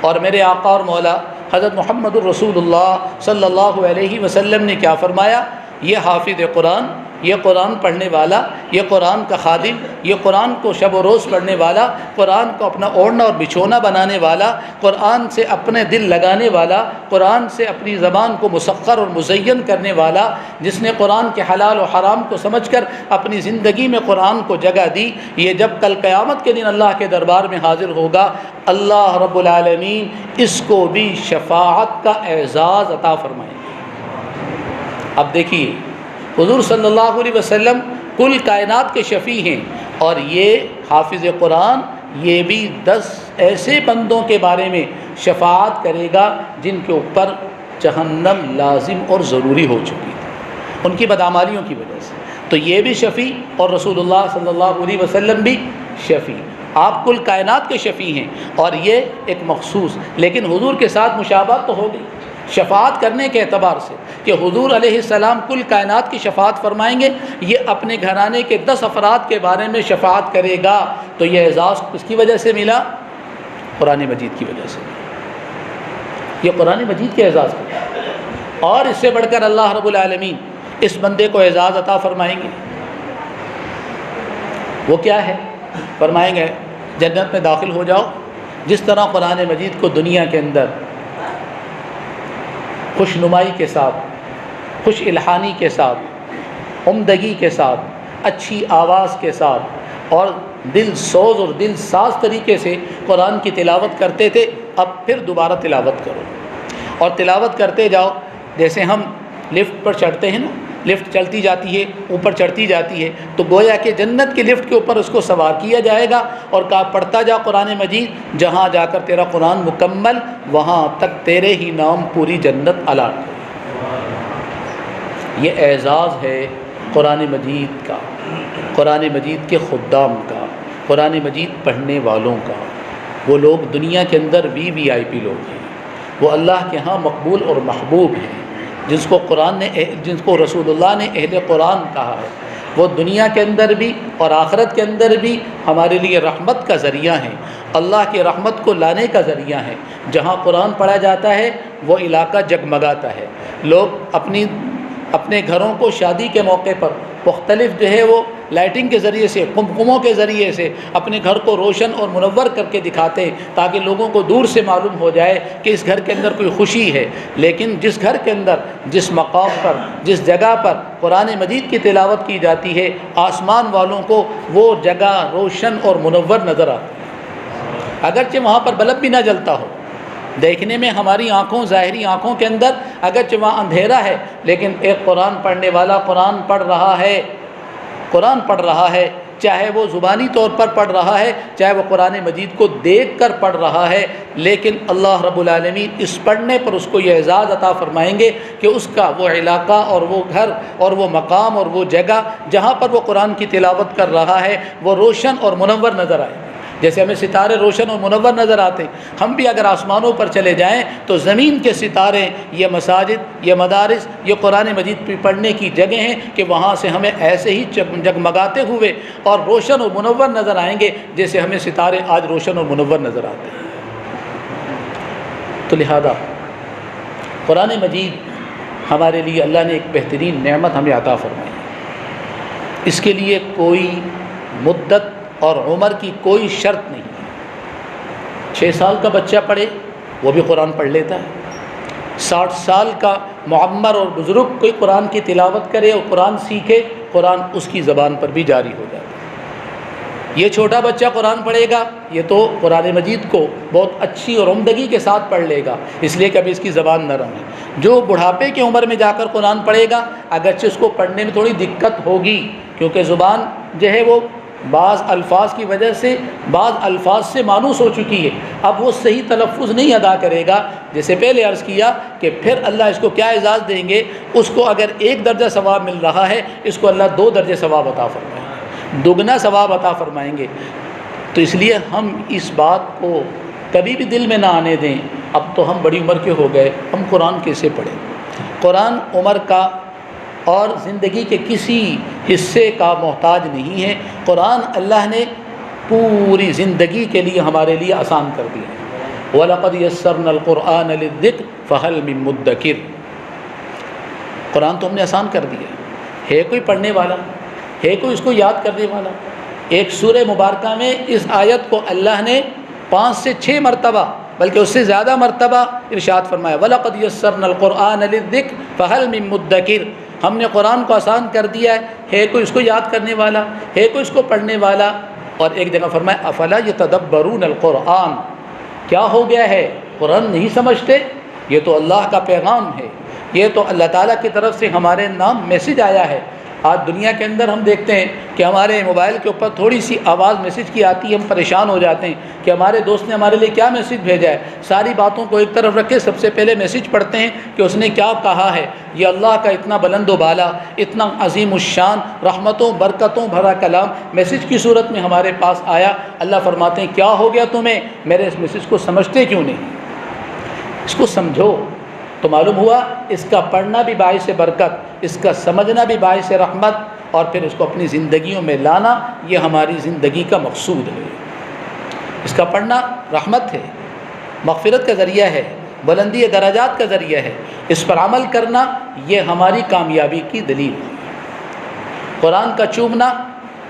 اور میرے آقا اور مولا حضرت محمد الرسول اللہ صلی اللہ علیہ وسلم نے کیا فرمایا؟ یہ حافظ قرآن، یہ قرآن پڑھنے والا، یہ قرآن کا خادم، یہ قرآن کو شب و روز پڑھنے والا، قرآن کو اپنا اوڑھنا اور بچھونا بنانے والا، قرآن سے اپنے دل لگانے والا، قرآن سے اپنی زبان کو مسخر اور مزین کرنے والا، جس نے قرآن کے حلال و حرام کو سمجھ کر اپنی زندگی میں قرآن کو جگہ دی، یہ جب کل قیامت کے دن اللہ کے دربار میں حاضر ہوگا، اللہ رب العالمین اس کو بھی شفاعت کا اعزاز عطا فرمائیں گے۔ اب دیکھیے حضور صلی اللہ علیہ وسلم کل کائنات کے شفیع ہیں، اور یہ حافظ قرآن یہ بھی 10 ایسے بندوں کے بارے میں شفاعت کرے گا جن کے اوپر جہنم لازم اور ضروری ہو چکی تھی ان کی بدعمالیوں کی وجہ سے، تو یہ بھی شفیع اور رسول اللہ صلی اللہ علیہ وسلم بھی شفیع۔ آپ کل کائنات کے شفیع ہیں، اور یہ ایک مخصوص، لیکن حضور کے ساتھ مشابہت تو ہوگی شفاعت کرنے کے اعتبار سے کہ حضور علیہ السلام کل کائنات کی شفاعت فرمائیں گے، یہ اپنے گھرانے کے 10 افراد کے بارے میں شفاعت کرے گا، تو یہ اعزاز کس کی وجہ سے ملا؟ قرآن مجید کی وجہ سے۔ یہ قرآن مجید کے اعزاز کا، اور اس سے بڑھ کر اللہ رب العالمین اس بندے کو اعزاز عطا فرمائیں گے۔ وہ کیا ہے؟ فرمائیں گے جنت میں داخل ہو جاؤ۔ جس طرح قرآن مجید کو دنیا کے اندر خوش نمائی کے ساتھ، خوش الحانی کے ساتھ، عمدگی کے ساتھ، اچھی آواز کے ساتھ اور دل سوز اور دل ساز طریقے سے قرآن کی تلاوت کرتے تھے، اب پھر دوبارہ تلاوت کرو اور تلاوت کرتے جاؤ۔ جیسے ہم لفٹ پر چڑھتے ہیں نا، لفٹ چلتی جاتی ہے، اوپر چڑھتی جاتی ہے، تو گویا کہ جنت کی لفٹ کے اوپر اس کو سوار کیا جائے گا اور کہا پڑھتا جا قرآن مجید، جہاں جا کر تیرا قرآن مکمل، وہاں تک تیرے ہی نام پوری جنت الاٹ کرے۔ یہ اعزاز ہے قرآن مجید کا، قرآن مجید کے خدام کا، قرآن مجید پڑھنے والوں کا۔ وہ لوگ دنیا کے اندر VIP لوگ ہیں، وہ اللہ کے ہاں مقبول اور محبوب ہیں، جس کو رسول اللہ نے اہل قرآن کہا ہے۔ وہ دنیا کے اندر بھی اور آخرت کے اندر بھی ہمارے لیے رحمت کا ذریعہ ہیں، اللہ کی رحمت کو لانے کا ذریعہ ہیں۔ جہاں قرآن پڑھا جاتا ہے وہ علاقہ جگمگاتا ہے، لوگ اپنے گھروں کو شادی کے موقع پر مختلف وہ لائٹنگ کے ذریعے سے، قمقموں کے ذریعے سے اپنے گھر کو روشن اور منور کر کے دکھاتے ہیں، تاکہ لوگوں کو دور سے معلوم ہو جائے کہ اس گھر کے اندر کوئی خوشی ہے۔ لیکن جس گھر کے اندر، جس مقام پر، جس جگہ پر قرآن مجید کی تلاوت کی جاتی ہے، آسمان والوں کو وہ جگہ روشن اور منور نظر آتی ہے، اگرچہ وہاں پر بلب بھی نہ جلتا ہو۔ دیکھنے میں ہماری آنکھوں، ظاہری آنکھوں کے اندر اگرچہ وہاں اندھیرا ہے، لیکن ایک قرآن پڑھنے والا قرآن پڑھ رہا ہے، چاہے وہ زبانی طور پر پڑھ رہا ہے، چاہے وہ قرآن مجید کو دیکھ کر پڑھ رہا ہے، لیکن اللہ رب العالمین اس پڑھنے پر اس کو یہ اعزاز عطا فرمائیں گے کہ اس کا وہ علاقہ اور وہ گھر اور وہ مقام اور وہ جگہ جہاں پر وہ قرآن کی تلاوت کر رہا ہے وہ روشن اور منور نظر آئے۔ جیسے ہمیں ستارے روشن اور منور نظر آتے ہیں، ہم بھی اگر آسمانوں پر چلے جائیں تو زمین کے ستارے، یہ مساجد، یہ مدارس، یہ قرآن مجید پڑھنے کی جگہ ہیں کہ وہاں سے ہمیں ایسے ہی جگمگاتے ہوئے اور روشن اور منور نظر آئیں گے جیسے ہمیں ستارے آج روشن اور منور نظر آتے ہیں۔ تو لہذا قرآن مجید ہمارے لیے اللہ نے ایک بہترین نعمت ہمیں عطا فرمائی ہے۔ اس کے لیے کوئی مدت اور عمر کی کوئی شرط نہیں ہے۔ 6 سال کا بچہ پڑھے وہ بھی قرآن پڑھ لیتا ہے، 60 سال کا معمر اور بزرگ کوئی قرآن کی تلاوت کرے اور قرآن سیکھے، قرآن اس کی زبان پر بھی جاری ہو جاتا ہے۔ یہ چھوٹا بچہ قرآن پڑھے گا، یہ تو قرآن مجید کو بہت اچھی اور عمدگی کے ساتھ پڑھ لے گا، اس لیے کہ ابھی اس کی زبان نرم ہے۔ جو بڑھاپے کی عمر میں جا کر قرآن پڑھے گا، اگرچہ اس کو پڑھنے میں تھوڑی دقت ہوگی، کیونکہ زبان وہ بعض الفاظ کی وجہ سے بعض الفاظ سے مانوس ہو چکی ہے، اب وہ صحیح تلفظ نہیں ادا کرے گا۔ جیسے پہلے عرض کیا کہ پھر اللہ اس کو کیا اعزاز دیں گے، اس کو اگر 1 درجہ ثواب مل رہا ہے، اس کو اللہ 2 درجے ثواب عطا فرمائیں گے، دگنا ثواب عطا فرمائیں گے۔ تو اس لیے ہم اس بات کو کبھی بھی دل میں نہ آنے دیں، اب تو ہم بڑی عمر کے ہو گئے، ہم قرآن کیسے پڑھیں۔ قرآن عمر کا اور زندگی کے کسی حصے کا محتاج نہیں ہے۔ قرآن اللہ نے پوری زندگی کے لیے ہمارے لیے آسان کر دیا ہے۔ وَلَقَدْ يَسَّرْنَا الْقُرْآنَ لِلذِّكْرِ فَهَلْ مِن مُدَّكِرٍ۔ قرآن تو ہم نے آسان کر دیا ہے کوئی پڑھنے والا، ہے کوئی اس کو یاد کرنے والا۔ ایک سورہ مبارکہ میں اس آیت کو اللہ نے 5 سے 6 مرتبہ بلکہ اس سے زیادہ مرتبہ ارشاد فرمایا، وَلَقَدْ يَسَّرْنَا الْقُرْآنَ لِلذِّكْرِ فَهَلْ مِن مُدَّكِرٍ۔ ہم نے قرآن کو آسان کر دیا ہے کوئی اس کو یاد کرنے والا، ہے کوئی اس کو پڑھنے والا۔ اور ایک جگہ فرمایا افلا یتدبرون القرآن، کیا ہو گیا ہے، قرآن نہیں سمجھتے؟ یہ تو اللہ کا پیغام ہے، یہ تو اللہ تعالیٰ کی طرف سے ہمارے نام میسج آیا ہے۔ آج دنیا کے اندر ہم دیکھتے ہیں کہ ہمارے موبائل کے اوپر تھوڑی سی آواز میسج کی آتی ہے، ہم پریشان ہو جاتے ہیں کہ ہمارے دوست نے ہمارے لیے کیا میسج بھیجا ہے۔ ساری باتوں کو ایک طرف رکھے سب سے پہلے میسج پڑھتے ہیں کہ اس نے کیا کہا ہے۔ یہ اللہ کا اتنا بلند و بالا، اتنا عظیم الشان، رحمتوں برکتوں بھرا کلام میسج کی صورت میں ہمارے پاس آیا۔ اللہ فرماتے ہیں کیا ہو گیا تمہیں، میرے اس میسج کو سمجھتے کیوں نہیں؟ اس کو سمجھو۔ تو معلوم ہوا اس کا پڑھنا بھی باعث برکت، اس کا سمجھنا بھی باعث رحمت، اور پھر اس کو اپنی زندگیوں میں لانا یہ ہماری زندگی کا مقصود ہے۔ اس کا پڑھنا رحمت ہے، مغفرت کا ذریعہ ہے، بلندی درجات کا ذریعہ ہے۔ اس پر عمل کرنا یہ ہماری کامیابی کی دلیل ہے۔ قرآن کا چومنا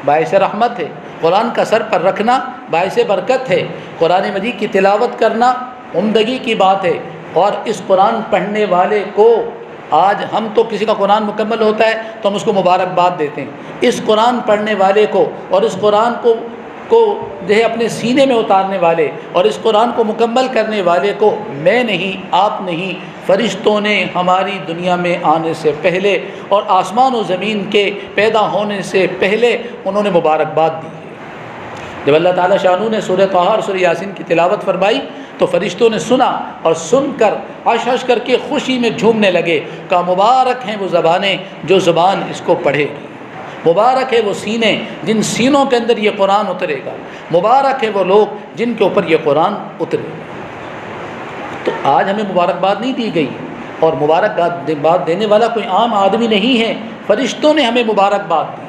باعث رحمت ہے، قرآن کا سر پر رکھنا باعث برکت ہے، قرآن مجید کی تلاوت کرنا عمدگی کی بات ہے۔ اور اس قرآن پڑھنے والے کو، آج ہم تو کسی کا قرآن مکمل ہوتا ہے تو ہم اس کو مبارکباد دیتے ہیں، اس قرآن پڑھنے والے کو اور اس قرآن کو جو ہے اپنے سینے میں اتارنے والے اور اس قرآن کو مکمل کرنے والے کو میں نہیں، آپ نہیں، فرشتوں نے ہماری دنیا میں آنے سے پہلے اور آسمان و زمین کے پیدا ہونے سے پہلے انہوں نے مبارکباد دی ہے۔ جب اللہ تعالیٰ شانو نے سورہ طٰہٰ اور سورہ یاسین کی تلاوت فرمائی تو فرشتوں نے سنا اور سن کر عش عش کر کے خوشی میں جھومنے لگے، کہا مبارک ہیں وہ زبانیں جو زبان اس کو پڑھے گی، مبارک ہے وہ سینے جن سینوں کے اندر یہ قرآن اترے گا، مبارک ہے وہ لوگ جن کے اوپر یہ قرآن اترے گا۔ تو آج ہمیں مبارکباد نہیں دی گئی، اور مبارکباد دینے والا کوئی عام آدمی نہیں ہے، فرشتوں نے ہمیں مبارکباد دی ہے۔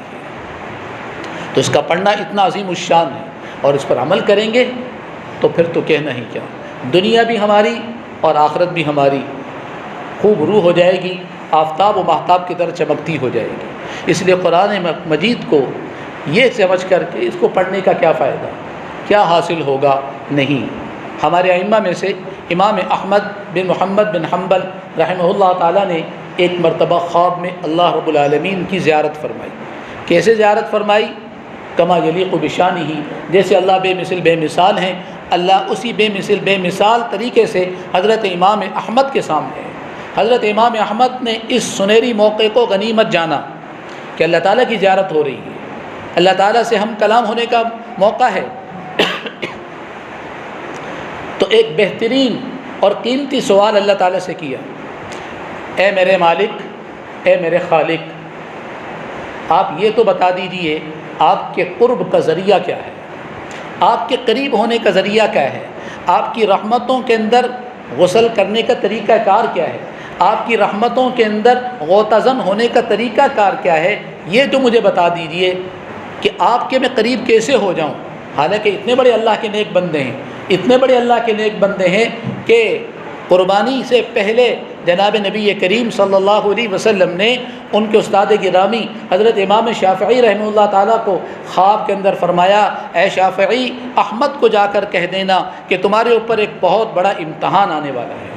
تو اس کا پڑھنا اتنا عظیم الشان ہے، اور اس پر عمل کریں گے تو پھر تو کہنا ہی کیا، دنیا بھی ہماری اور آخرت بھی ہماری خوب روح ہو جائے گی، آفتاب و ماہتاب کی طرح چمکتی ہو جائے گی۔ اس لیے قرآن مجید کو یہ سمجھ کر کے اس کو پڑھنے کا کیا فائدہ، کیا حاصل ہوگا، نہیں۔ ہمارے ائمہ میں سے امام احمد بن محمد بن حنبل رحمہ اللہ تعالیٰ نے ایک مرتبہ خواب میں اللہ رب العالمین کی زیارت فرمائی۔ کیسے زیارت فرمائی؟ کما یلیق بشانہ، جیسے اللہ بے مثل بے مثال ہیں، اللہ اسی بے مثل بے مثال طریقے سے حضرت امام احمد کے سامنے ہے۔ حضرت امام احمد نے اس سنہری موقع کو غنیمت جانا کہ اللہ تعالیٰ کی زیارت ہو رہی ہے، اللہ تعالیٰ سے ہم کلام ہونے کا موقع ہے۔ تو ایک بہترین اور قیمتی سوال اللہ تعالیٰ سے کیا، اے میرے مالک، اے میرے خالق، آپ یہ تو بتا دیجئے آپ کے قرب کا ذریعہ کیا ہے، آپ کے قریب ہونے کا ذریعہ کیا ہے، آپ کی رحمتوں کے اندر غسل کرنے کا طریقہ کار کیا ہے، آپ کی رحمتوں کے اندر غوطہ زن ہونے کا طریقہ کار کیا ہے، یہ تو مجھے بتا دیجئے کہ آپ کے میں قریب کیسے ہو جاؤں۔ حالانکہ اتنے بڑے اللہ کے نیک بندے ہیں، اتنے بڑے اللہ کے نیک بندے ہیں کہ قربانی سے پہلے جناب نبی کریم صلی اللہ علیہ وسلم نے ان کے استاد گرامی حضرت امام شافعی رحمہ اللہ تعالیٰ کو خواب کے اندر فرمایا، اے شافعی، احمد کو جا کر کہہ دینا کہ تمہارے اوپر ایک بہت بڑا امتحان آنے والا ہے،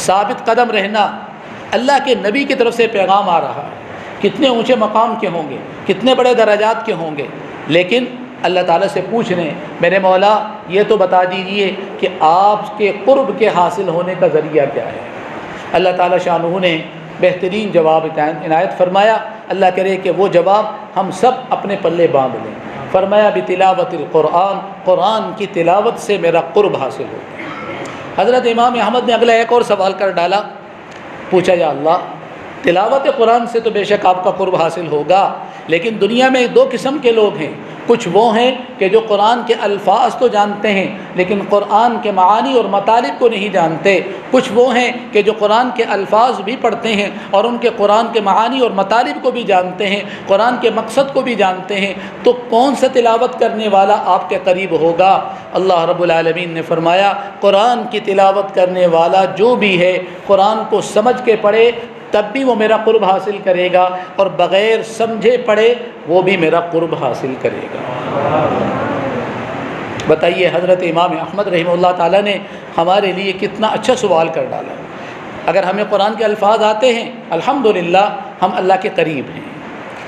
ثابت قدم رہنا، اللہ کے نبی کی طرف سے پیغام آ رہا ہے، کتنے اونچے مقام کے ہوں گے، کتنے بڑے درجات کے ہوں گے، لیکن اللہ تعالیٰ سے پوچھ رہے ہیں، میرے مولا یہ تو بتا دیجئے کہ آپ کے قرب کے حاصل ہونے کا ذریعہ کیا ہے۔ اللہ تعالیٰ شانہ نے بہترین جواب عنایت فرمایا، اللہ کرے کہ وہ جواب ہم سب اپنے پلے باندھ لیں۔ فرمایا بتلاوت القرآن، قرآن کی تلاوت سے میرا قرب حاصل ہوتا ہے۔ حضرت امام احمد نے اگلا ایک اور سوال کر ڈالا، پوچھا یا اللہ، تلاوت قرآن سے تو بے شک آپ کا قرب حاصل ہوگا، لیکن دنیا میں دو قسم کے لوگ ہیں، کچھ وہ ہیں کہ جو قرآن کے الفاظ تو جانتے ہیں لیکن قرآن کے معانی اور مطالب کو نہیں جانتے، کچھ وہ ہیں کہ جو قرآن کے الفاظ بھی پڑھتے ہیں اور ان کے قرآن کے معانی اور مطالب کو بھی جانتے ہیں، قرآن کے مقصد کو بھی جانتے ہیں۔ تو کون سا تلاوت کرنے والا آپ کے قریب ہوگا؟ اللہ رب العالمین نے فرمایا، قرآن کی تلاوت کرنے والا جو بھی ہے قرآن کو سمجھ کے پڑھے تب بھی وہ میرا قرب حاصل کرے گا، اور بغیر سمجھے پڑھے وہ بھی میرا قرب حاصل کرے گا۔ بتائیے حضرت امام احمد رحمہ اللہ تعالیٰ نے ہمارے لیے کتنا اچھا سوال کر ڈالا۔ اگر ہمیں قرآن کے الفاظ آتے ہیں الحمدللہ ہم اللہ کے قریب ہیں،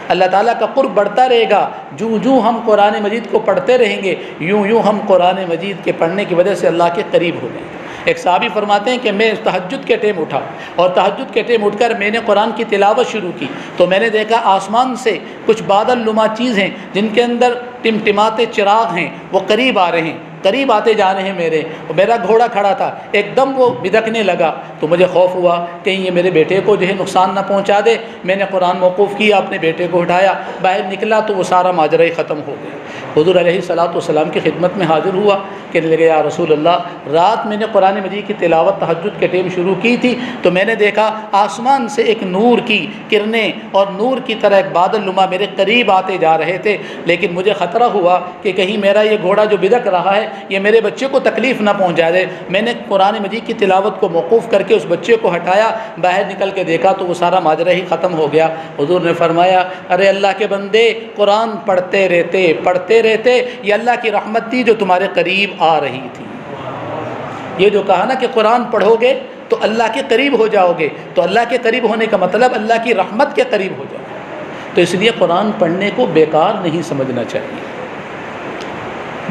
اللہ تعالیٰ کا قرب بڑھتا رہے گا، جوں ہم قرآن مجید کو پڑھتے رہیں گے یوں ہم قرآن مجید کے پڑھنے کی وجہ سے اللہ کے قریب ہو جائیں گے۔ ایک صحابی فرماتے ہیں کہ میں تہجد کے ٹائم اٹھا اور تہجد کے ٹائم اٹھ کر میں نے قرآن کی تلاوت شروع کی تو میں نے دیکھا آسمان سے کچھ بادل نما چیز ہیں جن کے اندر ٹمٹماتے چراغ ہیں، وہ قریب آ رہے ہیں، قریب آتے جا رہے ہیں۔ میرا گھوڑا کھڑا تھا، ایک دم وہ بدکنے لگا تو مجھے خوف ہوا کہیں یہ میرے بیٹے کو جو ہے نقصان نہ پہنچا دے۔ میں نے قرآن موقوف کیا، اپنے بیٹے کو اٹھایا، باہر نکلا تو وہ سارا ماجرا ہی ختم ہو گیا۔ حضور علیہ الصلوۃ والسلام کی خدمت میں حاضر ہوا، کہنے لگے یا رسول اللہ رات میں نے قرآن مجید کی تلاوت تہجد کے ٹائم شروع کی تھی تو میں نے دیکھا آسمان سے ایک نور کی کرنیں اور نور کی طرح ایک بادل نما میرے قریب آتے جا رہے تھے، لیکن مجھے خطرہ ہوا کہ کہیں میرا یہ گھوڑا جو بدک رہا ہے یہ میرے بچے کو تکلیف نہ پہنچا دے۔ میں نے قرآن مجید کی تلاوت کو موقوف کر کے اس بچے کو ہٹایا، باہر نکل کے دیکھا تو وہ سارا ماجرا ہی ختم ہو گیا۔ حضور نے فرمایا ارے اللہ کے بندے قرآن پڑھتے رہتے یہ اللہ کی رحمت تھی جو تمہارے قریب آ رہی تھی۔ یہ جو کہا نا کہ قرآن پڑھو گے تو اللہ کے قریب ہو جاؤ گے، تو اللہ کے قریب ہونے کا مطلب اللہ کی رحمت کے قریب ہو جاؤ گے۔ تو اس لیے قرآن پڑھنے کو بیکار نہیں سمجھنا چاہیے،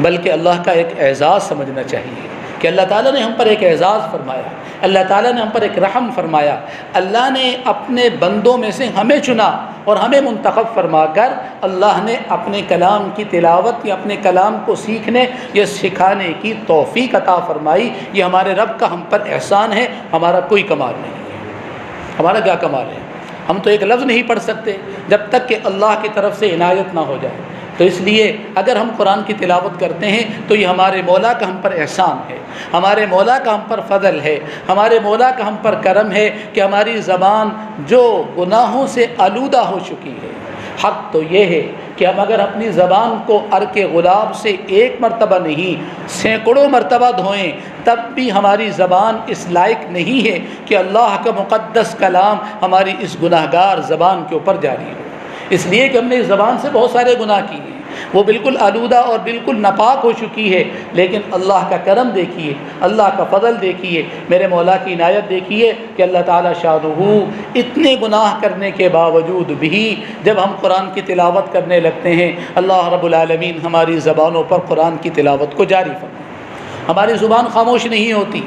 بلکہ اللہ کا ایک اعزاز سمجھنا چاہیے کہ اللہ تعالیٰ نے ہم پر ایک اعزاز فرمایا، اللہ تعالیٰ نے ہم پر ایک رحم فرمایا، اللہ نے اپنے بندوں میں سے ہمیں چنا اور ہمیں منتخب فرما کر اللہ نے اپنے کلام کی تلاوت یا اپنے کلام کو سیکھنے یا سکھانے کی توفیق عطا فرمائی۔ یہ ہمارے رب کا ہم پر احسان ہے، ہمارا کوئی کمال نہیں ہے۔ ہمارا کیا کمال ہے؟ ہم تو ایک لفظ نہیں پڑھ سکتے جب تک کہ اللہ کی طرف سے عنایت نہ ہو جائے۔ تو اس لیے اگر ہم قرآن کی تلاوت کرتے ہیں تو یہ ہمارے مولا کا ہم پر احسان ہے، ہمارے مولا کا ہم پر فضل ہے، ہمارے مولا کا ہم پر کرم ہے کہ ہماری زبان جو گناہوں سے آلودہ ہو چکی ہے۔ حق تو یہ ہے کہ ہم اگر اپنی زبان کو عرق غلاب سے ایک مرتبہ نہیں سینکڑوں مرتبہ دھوئیں تب بھی ہماری زبان اس لائق نہیں ہے کہ اللہ کا مقدس کلام ہماری اس گناہ گار زبان کے اوپر جاری ہو، اس لیے کہ ہم نے اس زبان سے بہت سارے گناہ کیے ہیں، وہ بالکل آلودہ اور بالکل ناپاک ہو چکی ہے، لیکن اللہ کا کرم دیکھیے، اللہ کا فضل دیکھیے، میرے مولا کی عنایت دیکھیے کہ اللہ تعالیٰ شانہ اتنے گناہ کرنے کے باوجود بھی جب ہم قرآن کی تلاوت کرنے لگتے ہیں اللہ رب العالمین ہماری زبانوں پر قرآن کی تلاوت کو جاری فرمائے، ہماری زبان خاموش نہیں ہوتی،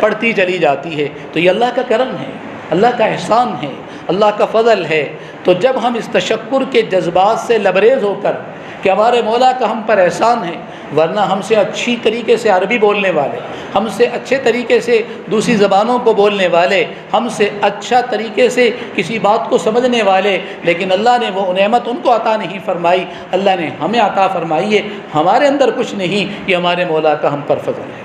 پڑھتی چلی جاتی ہے۔ تو یہ اللہ کا کرم ہے، اللہ کا احسان ہے، اللہ کا فضل ہے۔ تو جب ہم اس تشکر کے جذبات سے لبریز ہو کر کہ ہمارے مولا کا ہم پر احسان ہے، ورنہ ہم سے اچھی طریقے سے عربی بولنے والے، ہم سے اچھے طریقے سے دوسری زبانوں کو بولنے والے، ہم سے اچھا طریقے سے کسی بات کو سمجھنے والے، لیکن اللہ نے وہ نعمت ان کو عطا نہیں فرمائی، اللہ نے ہمیں عطا فرمائی ہے، ہمارے اندر کچھ نہیں، یہ ہمارے مولا کا ہم پر فضل ہے۔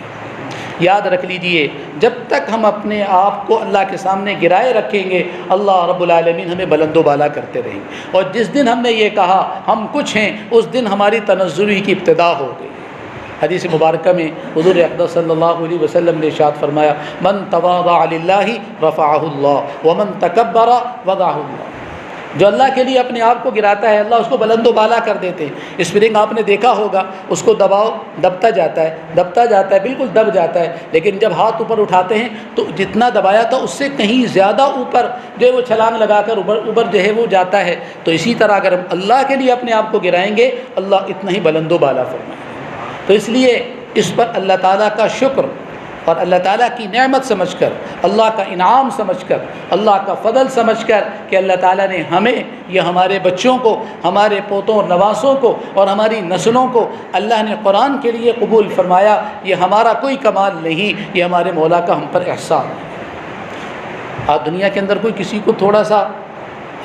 یاد رکھ لیجئے جب تک ہم اپنے آپ کو اللہ کے سامنے گرائے رکھیں گے اللہ رب العالمین ہمیں بلند و بالا کرتے رہیں گے، اور جس دن ہم نے یہ کہا ہم کچھ ہیں اس دن ہماری تنزلی کی ابتدا ہو گئی۔ حدیث مبارکہ میں حضور اقدس صلی اللہ علیہ وسلم نے ارشاد فرمایا من تواضع للہ رفعہ اللہ ومن تکبر وضعہ اللہ، جو اللہ کے لیے اپنے آپ کو گراتا ہے اللہ اس کو بلند و بالا کر دیتے ہیں۔ اسپرنگ آپ نے دیکھا ہوگا، اس کو دباؤ دبتا جاتا ہے بالکل دب جاتا ہے، لیکن جب ہاتھ اوپر اٹھاتے ہیں تو جتنا دبایا تھا اس سے کہیں زیادہ اوپر جو ہے وہ چھلانگ لگا کر اوپر جو ہے وہ جاتا ہے۔ تو اسی طرح اگر ہم اللہ کے لیے اپنے آپ کو گرائیں گے اللہ اتنا ہی بلند و بالا فرمائے گا۔ تو اس لیے اس پر اللہ تعالیٰ کا شکر اور اللہ تعالیٰ کی نعمت سمجھ کر، اللہ کا انعام سمجھ کر، اللہ کا فضل سمجھ کر کہ اللہ تعالیٰ نے ہمیں یہ ہمارے بچوں کو، ہمارے پوتوں اور نواسوں کو اور ہماری نسلوں کو اللہ نے قرآن کے لیے قبول فرمایا، یہ ہمارا کوئی کمال نہیں، یہ ہمارے مولا کا ہم پر احسان ہے۔ آج دنیا کے اندر کوئی کسی کو تھوڑا سا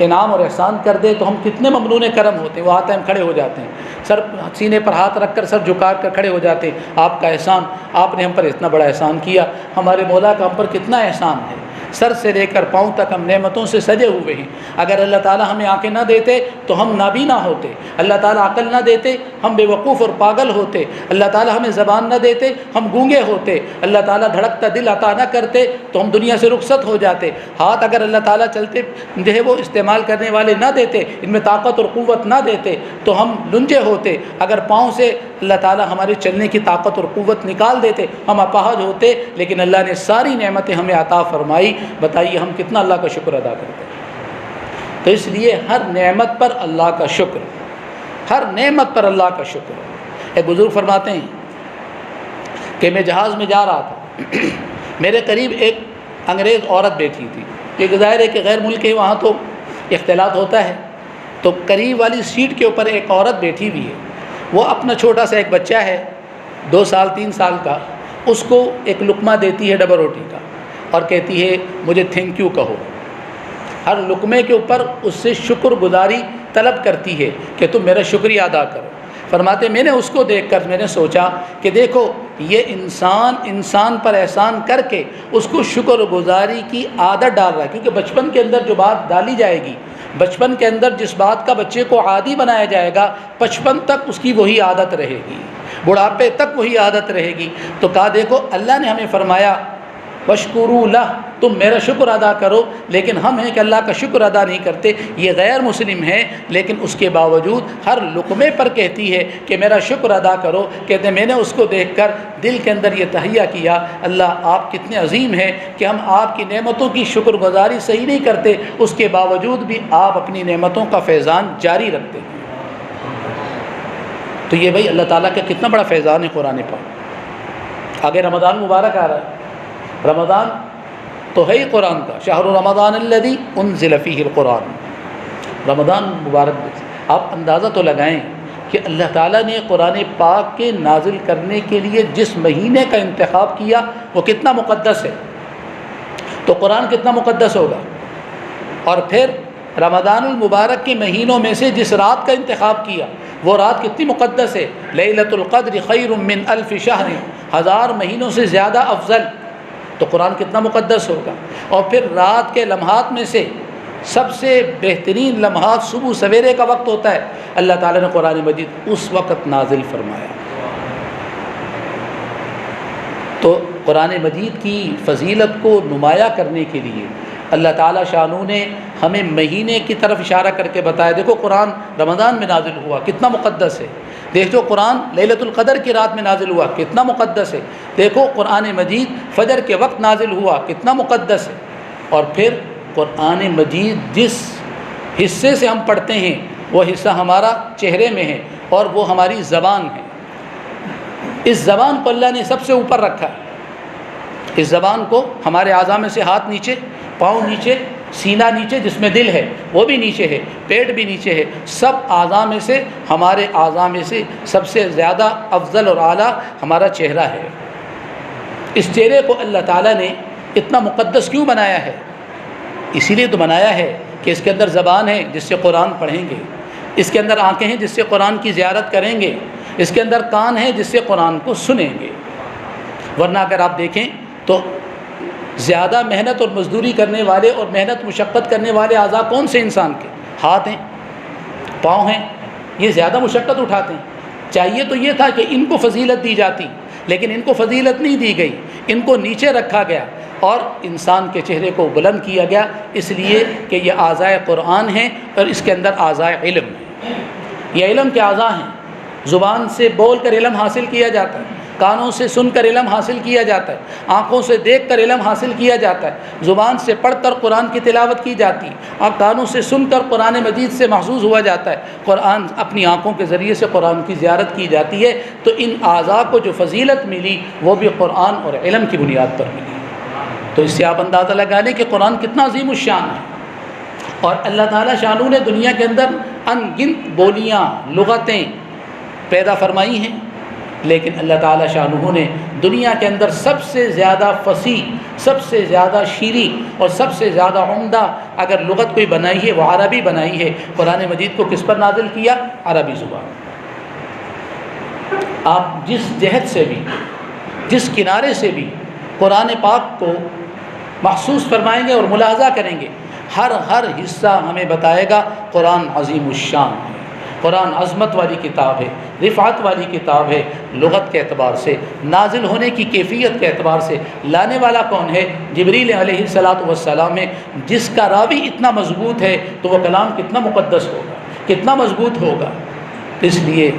انعام اور احسان کر دے تو ہم کتنے ممنون کرم ہوتے ہیں، وہ آتے ہیں ہم کھڑے ہو جاتے ہیں، سر سینے پر ہاتھ رکھ کر سر جھکا کر کھڑے ہو جاتے ہیں، آپ کا احسان، آپ نے ہم پر اتنا بڑا احسان کیا، ہمارے مولا کا ہم پر کتنا احسان ہے۔ سر سے لے کر پاؤں تک ہم نعمتوں سے سجے ہوئے ہیں۔ اگر اللہ تعالیٰ ہمیں آنکھیں نہ دیتے تو ہم نابینا ہوتے، اللہ تعالیٰ عقل نہ دیتے ہم بے وقوف اور پاگل ہوتے، اللہ تعالیٰ ہمیں زبان نہ دیتے ہم گونگے ہوتے، اللہ تعالیٰ دھڑکتا دل عطا نہ کرتے تو ہم دنیا سے رخصت ہو جاتے، ہاتھ اگر اللہ تعالیٰ چلتے جو ہے وہ استعمال کرنے والے نہ دیتے، ان میں طاقت اور قوت نہ دیتے تو ہم لنجے ہوتے، اگر پاؤں سے اللہ تعالیٰ ہمارے چلنے کی طاقت اور قوت نکال دیتے ہم اپاہج ہوتے، لیکن اللہ نے ساری نعمتیں ہمیں عطا فرمائی، بتائیے ہم کتنا اللہ کا شکر ادا کرتے ہیں۔ تو اس لیے ہر نعمت پر اللہ کا شکر، ہر نعمت پر اللہ کا شکر۔ ایک بزرگ فرماتے ہیں کہ میں جہاز میں جا رہا تھا، میرے قریب ایک انگریز عورت بیٹھی تھی، یہ ظاہر ہے کہ غیر ملک ہے وہاں تو اختلاط ہوتا ہے، تو قریب والی سیٹ کے اوپر ایک عورت بیٹھی ہوئی ہے، وہ اپنا چھوٹا سا ایک بچہ ہے 2 سال 3 سال کا، اس کو ایک لقمہ دیتی ہے ڈبل روٹی کا اور کہتی ہے مجھے تھینک یو کہو، ہر لقمے کے اوپر اس سے شکر گزاری طلب کرتی ہے کہ تم میرا شکریہ ادا کرو۔ فرماتے میں نے اس کو دیکھ کر میں نے سوچا کہ دیکھو یہ انسان پر احسان کر کے اس کو شکر گزاری کی عادت ڈال رہا ہے، کیونکہ بچپن کے اندر جو بات ڈالی جائے گی، بچپن کے اندر جس بات کا بچے کو عادی بنایا جائے گا، بچپن تک اس کی وہی عادت رہے گی، بڑھاپے تک وہی عادت رہے گی۔ تو کہا دیکھو اللہ نے ہمیں فرمایا وَاشْكُرُوا لَهُ، تم میرا شکر ادا کرو، لیکن ہم ہیں کہ اللہ کا شکر ادا نہیں کرتے۔ یہ غیر مسلم ہے لیکن اس کے باوجود ہر لقمے پر کہتی ہے کہ میرا شکر ادا کرو۔ کہتے ہیں میں نے اس کو دیکھ کر دل کے اندر یہ تہیہ کیا، اللہ آپ کتنے عظیم ہیں کہ ہم آپ کی نعمتوں کی شکر گزاری صحیح نہیں کرتے، اس کے باوجود بھی آپ اپنی نعمتوں کا فیضان جاری رکھتے ہیں۔ تو یہ بھائی اللہ تعالیٰ کا کتنا بڑا فیضان ہے قرآن پاک۔ آگے رمضان مبارک آ رہا ہے، رمضان تو ہے ہی قرآن کا، شہر رمضان الذی انزل فیہ القرآن، رمضان مبارک۔ آپ اندازہ تو لگائیں کہ اللہ تعالیٰ نے قرآن پاک کے نازل کرنے کے لیے جس مہینے کا انتخاب کیا وہ کتنا مقدس ہے، تو قرآن کتنا مقدس ہوگا۔ اور پھر رمضان المبارک کے مہینوں میں سے جس رات کا انتخاب کیا وہ رات کتنی مقدس ہے، لیلۃ القدر خیر من الف شہر، 1000 مہینوں سے زیادہ افضل، تو قرآن کتنا مقدس ہوگا۔ اور پھر رات کے لمحات میں سے سب سے بہترین لمحات صبح سویرے کا وقت ہوتا ہے، اللہ تعالیٰ نے قرآن مجید اس وقت نازل فرمایا۔ تو قرآن مجید کی فضیلت کو نمایاں کرنے کے لیے اللہ تعالیٰ شانو نے ہمیں مہینے کی طرف اشارہ کر کے بتایا، دیکھو قرآن رمضان میں نازل ہوا کتنا مقدس ہے، دیکھو قرآن لیلۃ القدر کی رات میں نازل ہوا کتنا مقدس ہے، دیکھو قرآن مجید فجر کے وقت نازل ہوا کتنا مقدس ہے۔ اور پھر قرآن مجید جس حصے سے ہم پڑھتے ہیں وہ حصہ ہمارا چہرے میں ہے اور وہ ہماری زبان ہے۔ اس زبان کو اللہ نے سب سے اوپر رکھا ہے، اس زبان کو ہمارے اعضاء میں سے ہاتھ نیچے، پاؤں نیچے، سینہ نیچے، جس میں دل ہے وہ بھی نیچے ہے، پیٹ بھی نیچے ہے، سب اعضاء میں سے ہمارے اعضاء میں سے سب سے زیادہ افضل اور اعلیٰ ہمارا چہرہ ہے۔ اس چہرے کو اللہ تعالیٰ نے اتنا مقدس کیوں بنایا ہے؟ اسی لیے تو بنایا ہے کہ اس کے اندر زبان ہے جس سے قرآن پڑھیں گے، اس کے اندر آنکھیں ہیں جس سے قرآن کی زیارت کریں گے، اس کے اندر کان ہیں جس سے قرآن کو سنیں گے۔ ورنہ اگر آپ دیکھیں تو زیادہ محنت اور مزدوری کرنے والے اور محنت مشقت کرنے والے اعضاء کون سے انسان کے؟ ہاتھ ہیں، پاؤں ہیں، یہ زیادہ مشقت اٹھاتے ہیں۔ چاہیے تو یہ تھا کہ ان کو فضیلت دی جاتی، لیکن ان کو فضیلت نہیں دی گئی، ان کو نیچے رکھا گیا اور انسان کے چہرے کو بلند کیا گیا، اس لیے کہ یہ اعضاء قرآن ہیں اور اس کے اندر اعضاء علم ہیں۔ یہ علم کے اعضاء ہیں، زبان سے بول کر علم حاصل کیا جاتا ہے، کانوں سے سن کر علم حاصل کیا جاتا ہے، آنکھوں سے دیکھ کر علم حاصل کیا جاتا ہے، زبان سے پڑھ کر قرآن کی تلاوت کی جاتی ہے اور کانوں سے سن کر قرآن مجید سے محظوظ ہوا جاتا ہے، قرآن اپنی آنکھوں کے ذریعے سے قرآن کی زیارت کی جاتی ہے۔ تو ان اعضاء کو جو فضیلت ملی وہ بھی قرآن اور علم کی بنیاد پر ملی۔ تو اس سے آپ اندازہ لگا لیں کہ قرآن کتنا عظیم الشان ہے۔ اور اللہ تعالیٰ شانو نے دنیا کے اندر ان گنت بولیاں، لغتیں پیدا فرمائی ہیں، لیکن اللہ تعالیٰ شانہ نے دنیا کے اندر سب سے زیادہ فصیح، سب سے زیادہ شیریں اور سب سے زیادہ عمدہ اگر لغت کوئی بنائی ہے وہ عربی بنائی ہے۔ قرآن مجید کو کس پر نازل کیا؟ عربی زبان۔ آپ جس جہت سے بھی، جس کنارے سے بھی قرآن پاک کو محسوس فرمائیں گے اور ملاحظہ کریں گے، ہر حصہ ہمیں بتائے گا قرآن عظیم الشان ہے، قرآن عظمت والی کتاب ہے، رفعت والی کتاب ہے۔ لغت کے اعتبار سے، نازل ہونے کی کیفیت کے اعتبار سے، لانے والا کون ہے؟ جبریل علیہ السلام ہے، جس کا راوی اتنا مضبوط ہے تو وہ کلام کتنا مقدس ہوگا، کتنا مضبوط ہوگا۔ اس لیے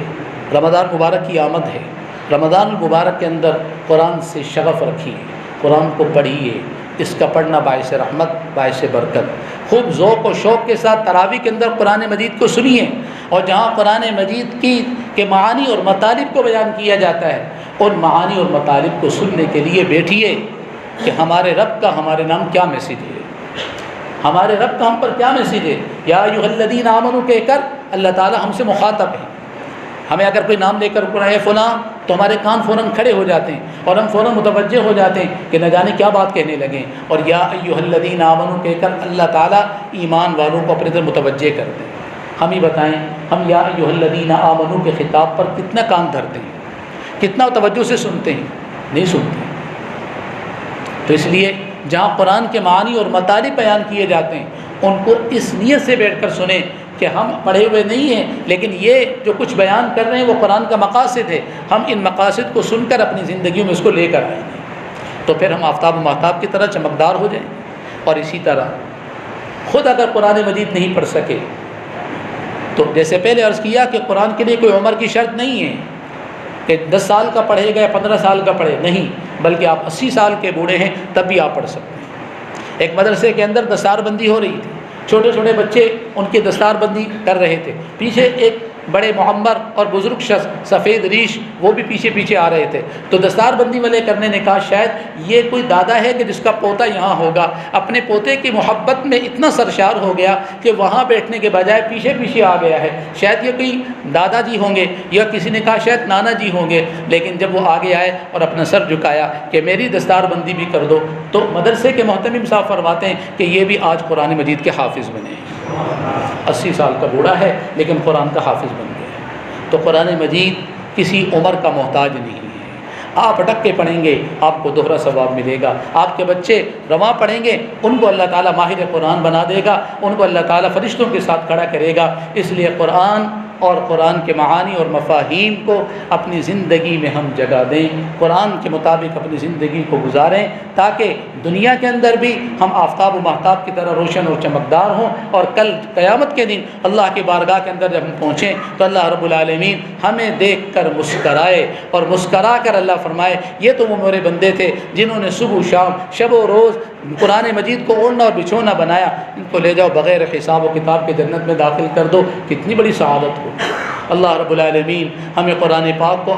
رمضان مبارک کی آمد ہے، رمضان المبارک کے اندر قرآن سے شغف رکھیے، قرآن کو پڑھیے، اس کا پڑھنا باعث رحمت، باعث برکت۔ خوب ذوق و شوق کے ساتھ تراویح کے اندر قرآن مجید کو سنیے، اور جہاں قرآن مجید کے معانی اور مطالب کو بیان کیا جاتا ہے ان معانی اور مطالب کو سننے کے لیے بیٹھیے کہ ہمارے رب کا ہمارے نام کیا میسیج ہے، ہمارے رب کا ہم پر کیا میسیج ہے۔ یا ایھا الذین آمنوا کہہ کر اللہ تعالیٰ ہم سے مخاطب ہے۔ ہمیں اگر کوئی نام لے کر قرآن فلاں تو ہمارے کان فوراً کھڑے ہو جاتے ہیں اور ہم فوراً متوجہ ہو جاتے ہیں کہ نہ جانے کیا بات کہنے لگیں، اور یا ایھا الذین آمنوا کہہ کر اللہ تعالیٰ ایمان والوں کو اپنے طرف متوجہ کرتے ہیں۔ ہم ہی بتائیں ہم یا ایھا الذین آمنوا کے خطاب پر کتنا کان دھرتے ہیں، کتنا توجہ سے سنتے ہیں؟ نہیں سنتے۔ تو اس لیے جہاں قرآن کے معنی اور مطالب بیان کیے جاتے ہیں ان کو اس نیت سے بیٹھ کر سنیں کہ ہم پڑھے ہوئے نہیں ہیں، لیکن یہ جو کچھ بیان کر رہے ہیں وہ قرآن کا مقاصد ہے، ہم ان مقاصد کو سن کر اپنی زندگیوں میں اس کو لے کر آئیں گے، تو پھر ہم آفتاب و مہتاب کی طرح چمکدار ہو جائیں گے۔ اور اسی طرح خود اگر قرآن مجید نہیں پڑھ سکے تو جیسے پہلے عرض کیا کہ قرآن کے لیے کوئی عمر کی شرط نہیں ہے کہ 10 سال کا پڑھے گا یا 15 سال کا پڑھے، نہیں، بلکہ آپ 80 سال کے بوڑھے ہیں تب بھی آپ پڑھ سکتے ہیں۔ ایک مدرسے کے اندر دستار بندی ہو رہی تھی، چھوٹے چھوٹے بچے ان کی دستار بندی کر رہے تھے، پیچھے ایک بڑے معمر اور بزرگ شخص سفید ریش وہ بھی پیچھے پیچھے آ رہے تھے، تو دستار بندی والے کرنے نے کہا شاید یہ کوئی دادا ہے کہ جس کا پوتا یہاں ہوگا، اپنے پوتے کی محبت میں اتنا سرشار ہو گیا کہ وہاں بیٹھنے کے بجائے پیچھے پیچھے آ گیا ہے، شاید یہ کوئی دادا جی ہوں گے، یا کسی نے کہا شاید نانا جی ہوں گے، لیکن جب وہ آگے آئے اور اپنا سر جھکایا کہ میری دستار بندی بھی کر دو، تو مدرسے کے محتمم صاحب فرماتے ہیں کہ یہ بھی آج قرآن مجید کے حافظ بنے ہیں۔ 80 سال کا بوڑھا ہے لیکن قرآن کا حافظ بن گیا ہے۔ تو قرآن مجید کسی عمر کا محتاج نہیں ہے، آپ اٹک کے پڑھیں گے آپ کو دوہرا ثواب ملے گا، آپ کے بچے رواں پڑھیں گے ان کو اللہ تعالیٰ ماہر قرآن بنا دے گا، ان کو اللہ تعالیٰ فرشتوں کے ساتھ کھڑا کرے گا۔ اس لیے قرآن اور قرآن کے معانی اور مفاہیم کو اپنی زندگی میں ہم جگہ دیں، قرآن کے مطابق اپنی زندگی کو گزاریں، تاکہ دنیا کے اندر بھی ہم آفتاب و مہتاب کی طرح روشن اور چمکدار ہوں، اور کل قیامت کے دن اللہ کی بارگاہ کے اندر جب ہم پہنچیں تو اللہ رب العالمین ہمیں دیکھ کر مسکرائے، اور مسکرا کر اللہ فرمائے یہ تو وہ میرے بندے تھے جنہوں نے صبح شام شب و روز قرآن مجید کو اوڑھنا اور بچھونا بنایا، ان کو لے جاؤ بغیر حساب و کتاب کے جنت میں داخل کر دو، کتنی بڑی سعادت ہو۔ اللہ رب العالمین ہمیں قرآن پاک کو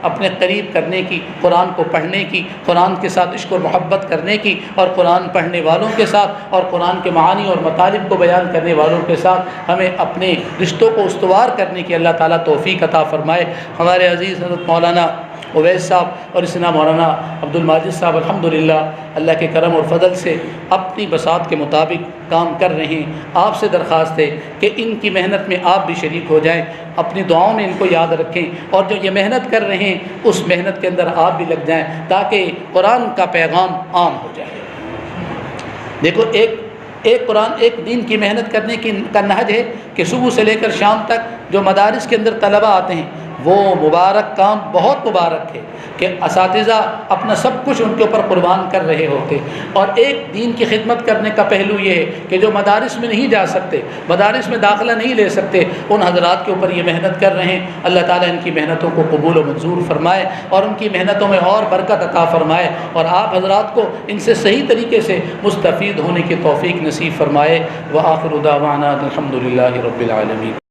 اپنے قریب کرنے کی، قرآن کو پڑھنے کی، قرآن کے ساتھ عشق و محبت کرنے کی، اور قرآن پڑھنے والوں کے ساتھ اور قرآن کے معانی اور مطالب کو بیان کرنے والوں کے ساتھ ہمیں اپنے رشتوں کو استوار کرنے کی اللہ تعالیٰ توفیق عطا فرمائے۔ ہمارے عزیز حضرت مولانا اویس صاحب اور اس طرح مولانا عبد الماجد صاحب الحمدللہ اللہ کے کرم اور فضل سے اپنی بساط کے مطابق کام کر رہے ہیں۔ آپ سے درخواست ہے کہ ان کی محنت میں آپ بھی شریک ہو جائیں، اپنی دعاؤں میں ان کو یاد رکھیں، اور جو یہ محنت کر رہے ہیں اس محنت کے اندر آپ بھی لگ جائیں تاکہ قرآن کا پیغام عام ہو جائے۔ دیکھو ایک قرآن ایک دین کی محنت کرنے کا نہج ہے کہ صبح سے لے کر شام تک جو مدارس کے اندر طلباء آتے ہیں وہ مبارک کام بہت مبارک ہے کہ اساتذہ اپنا سب کچھ ان کے اوپر قربان کر رہے ہوتے، اور ایک دین کی خدمت کرنے کا پہلو یہ ہے کہ جو مدارس میں نہیں جا سکتے، مدارس میں داخلہ نہیں لے سکتے، ان حضرات کے اوپر یہ محنت کر رہے ہیں۔ اللہ تعالیٰ ان کی محنتوں کو قبول و منظور فرمائے اور ان کی محنتوں میں اور برکت عطا فرمائے، اور آپ حضرات کو ان سے صحیح طریقے سے مستفید ہونے کی توفیق نصیب فرمائے۔ وآخر دعوانا الحمد للہ رب العالمین۔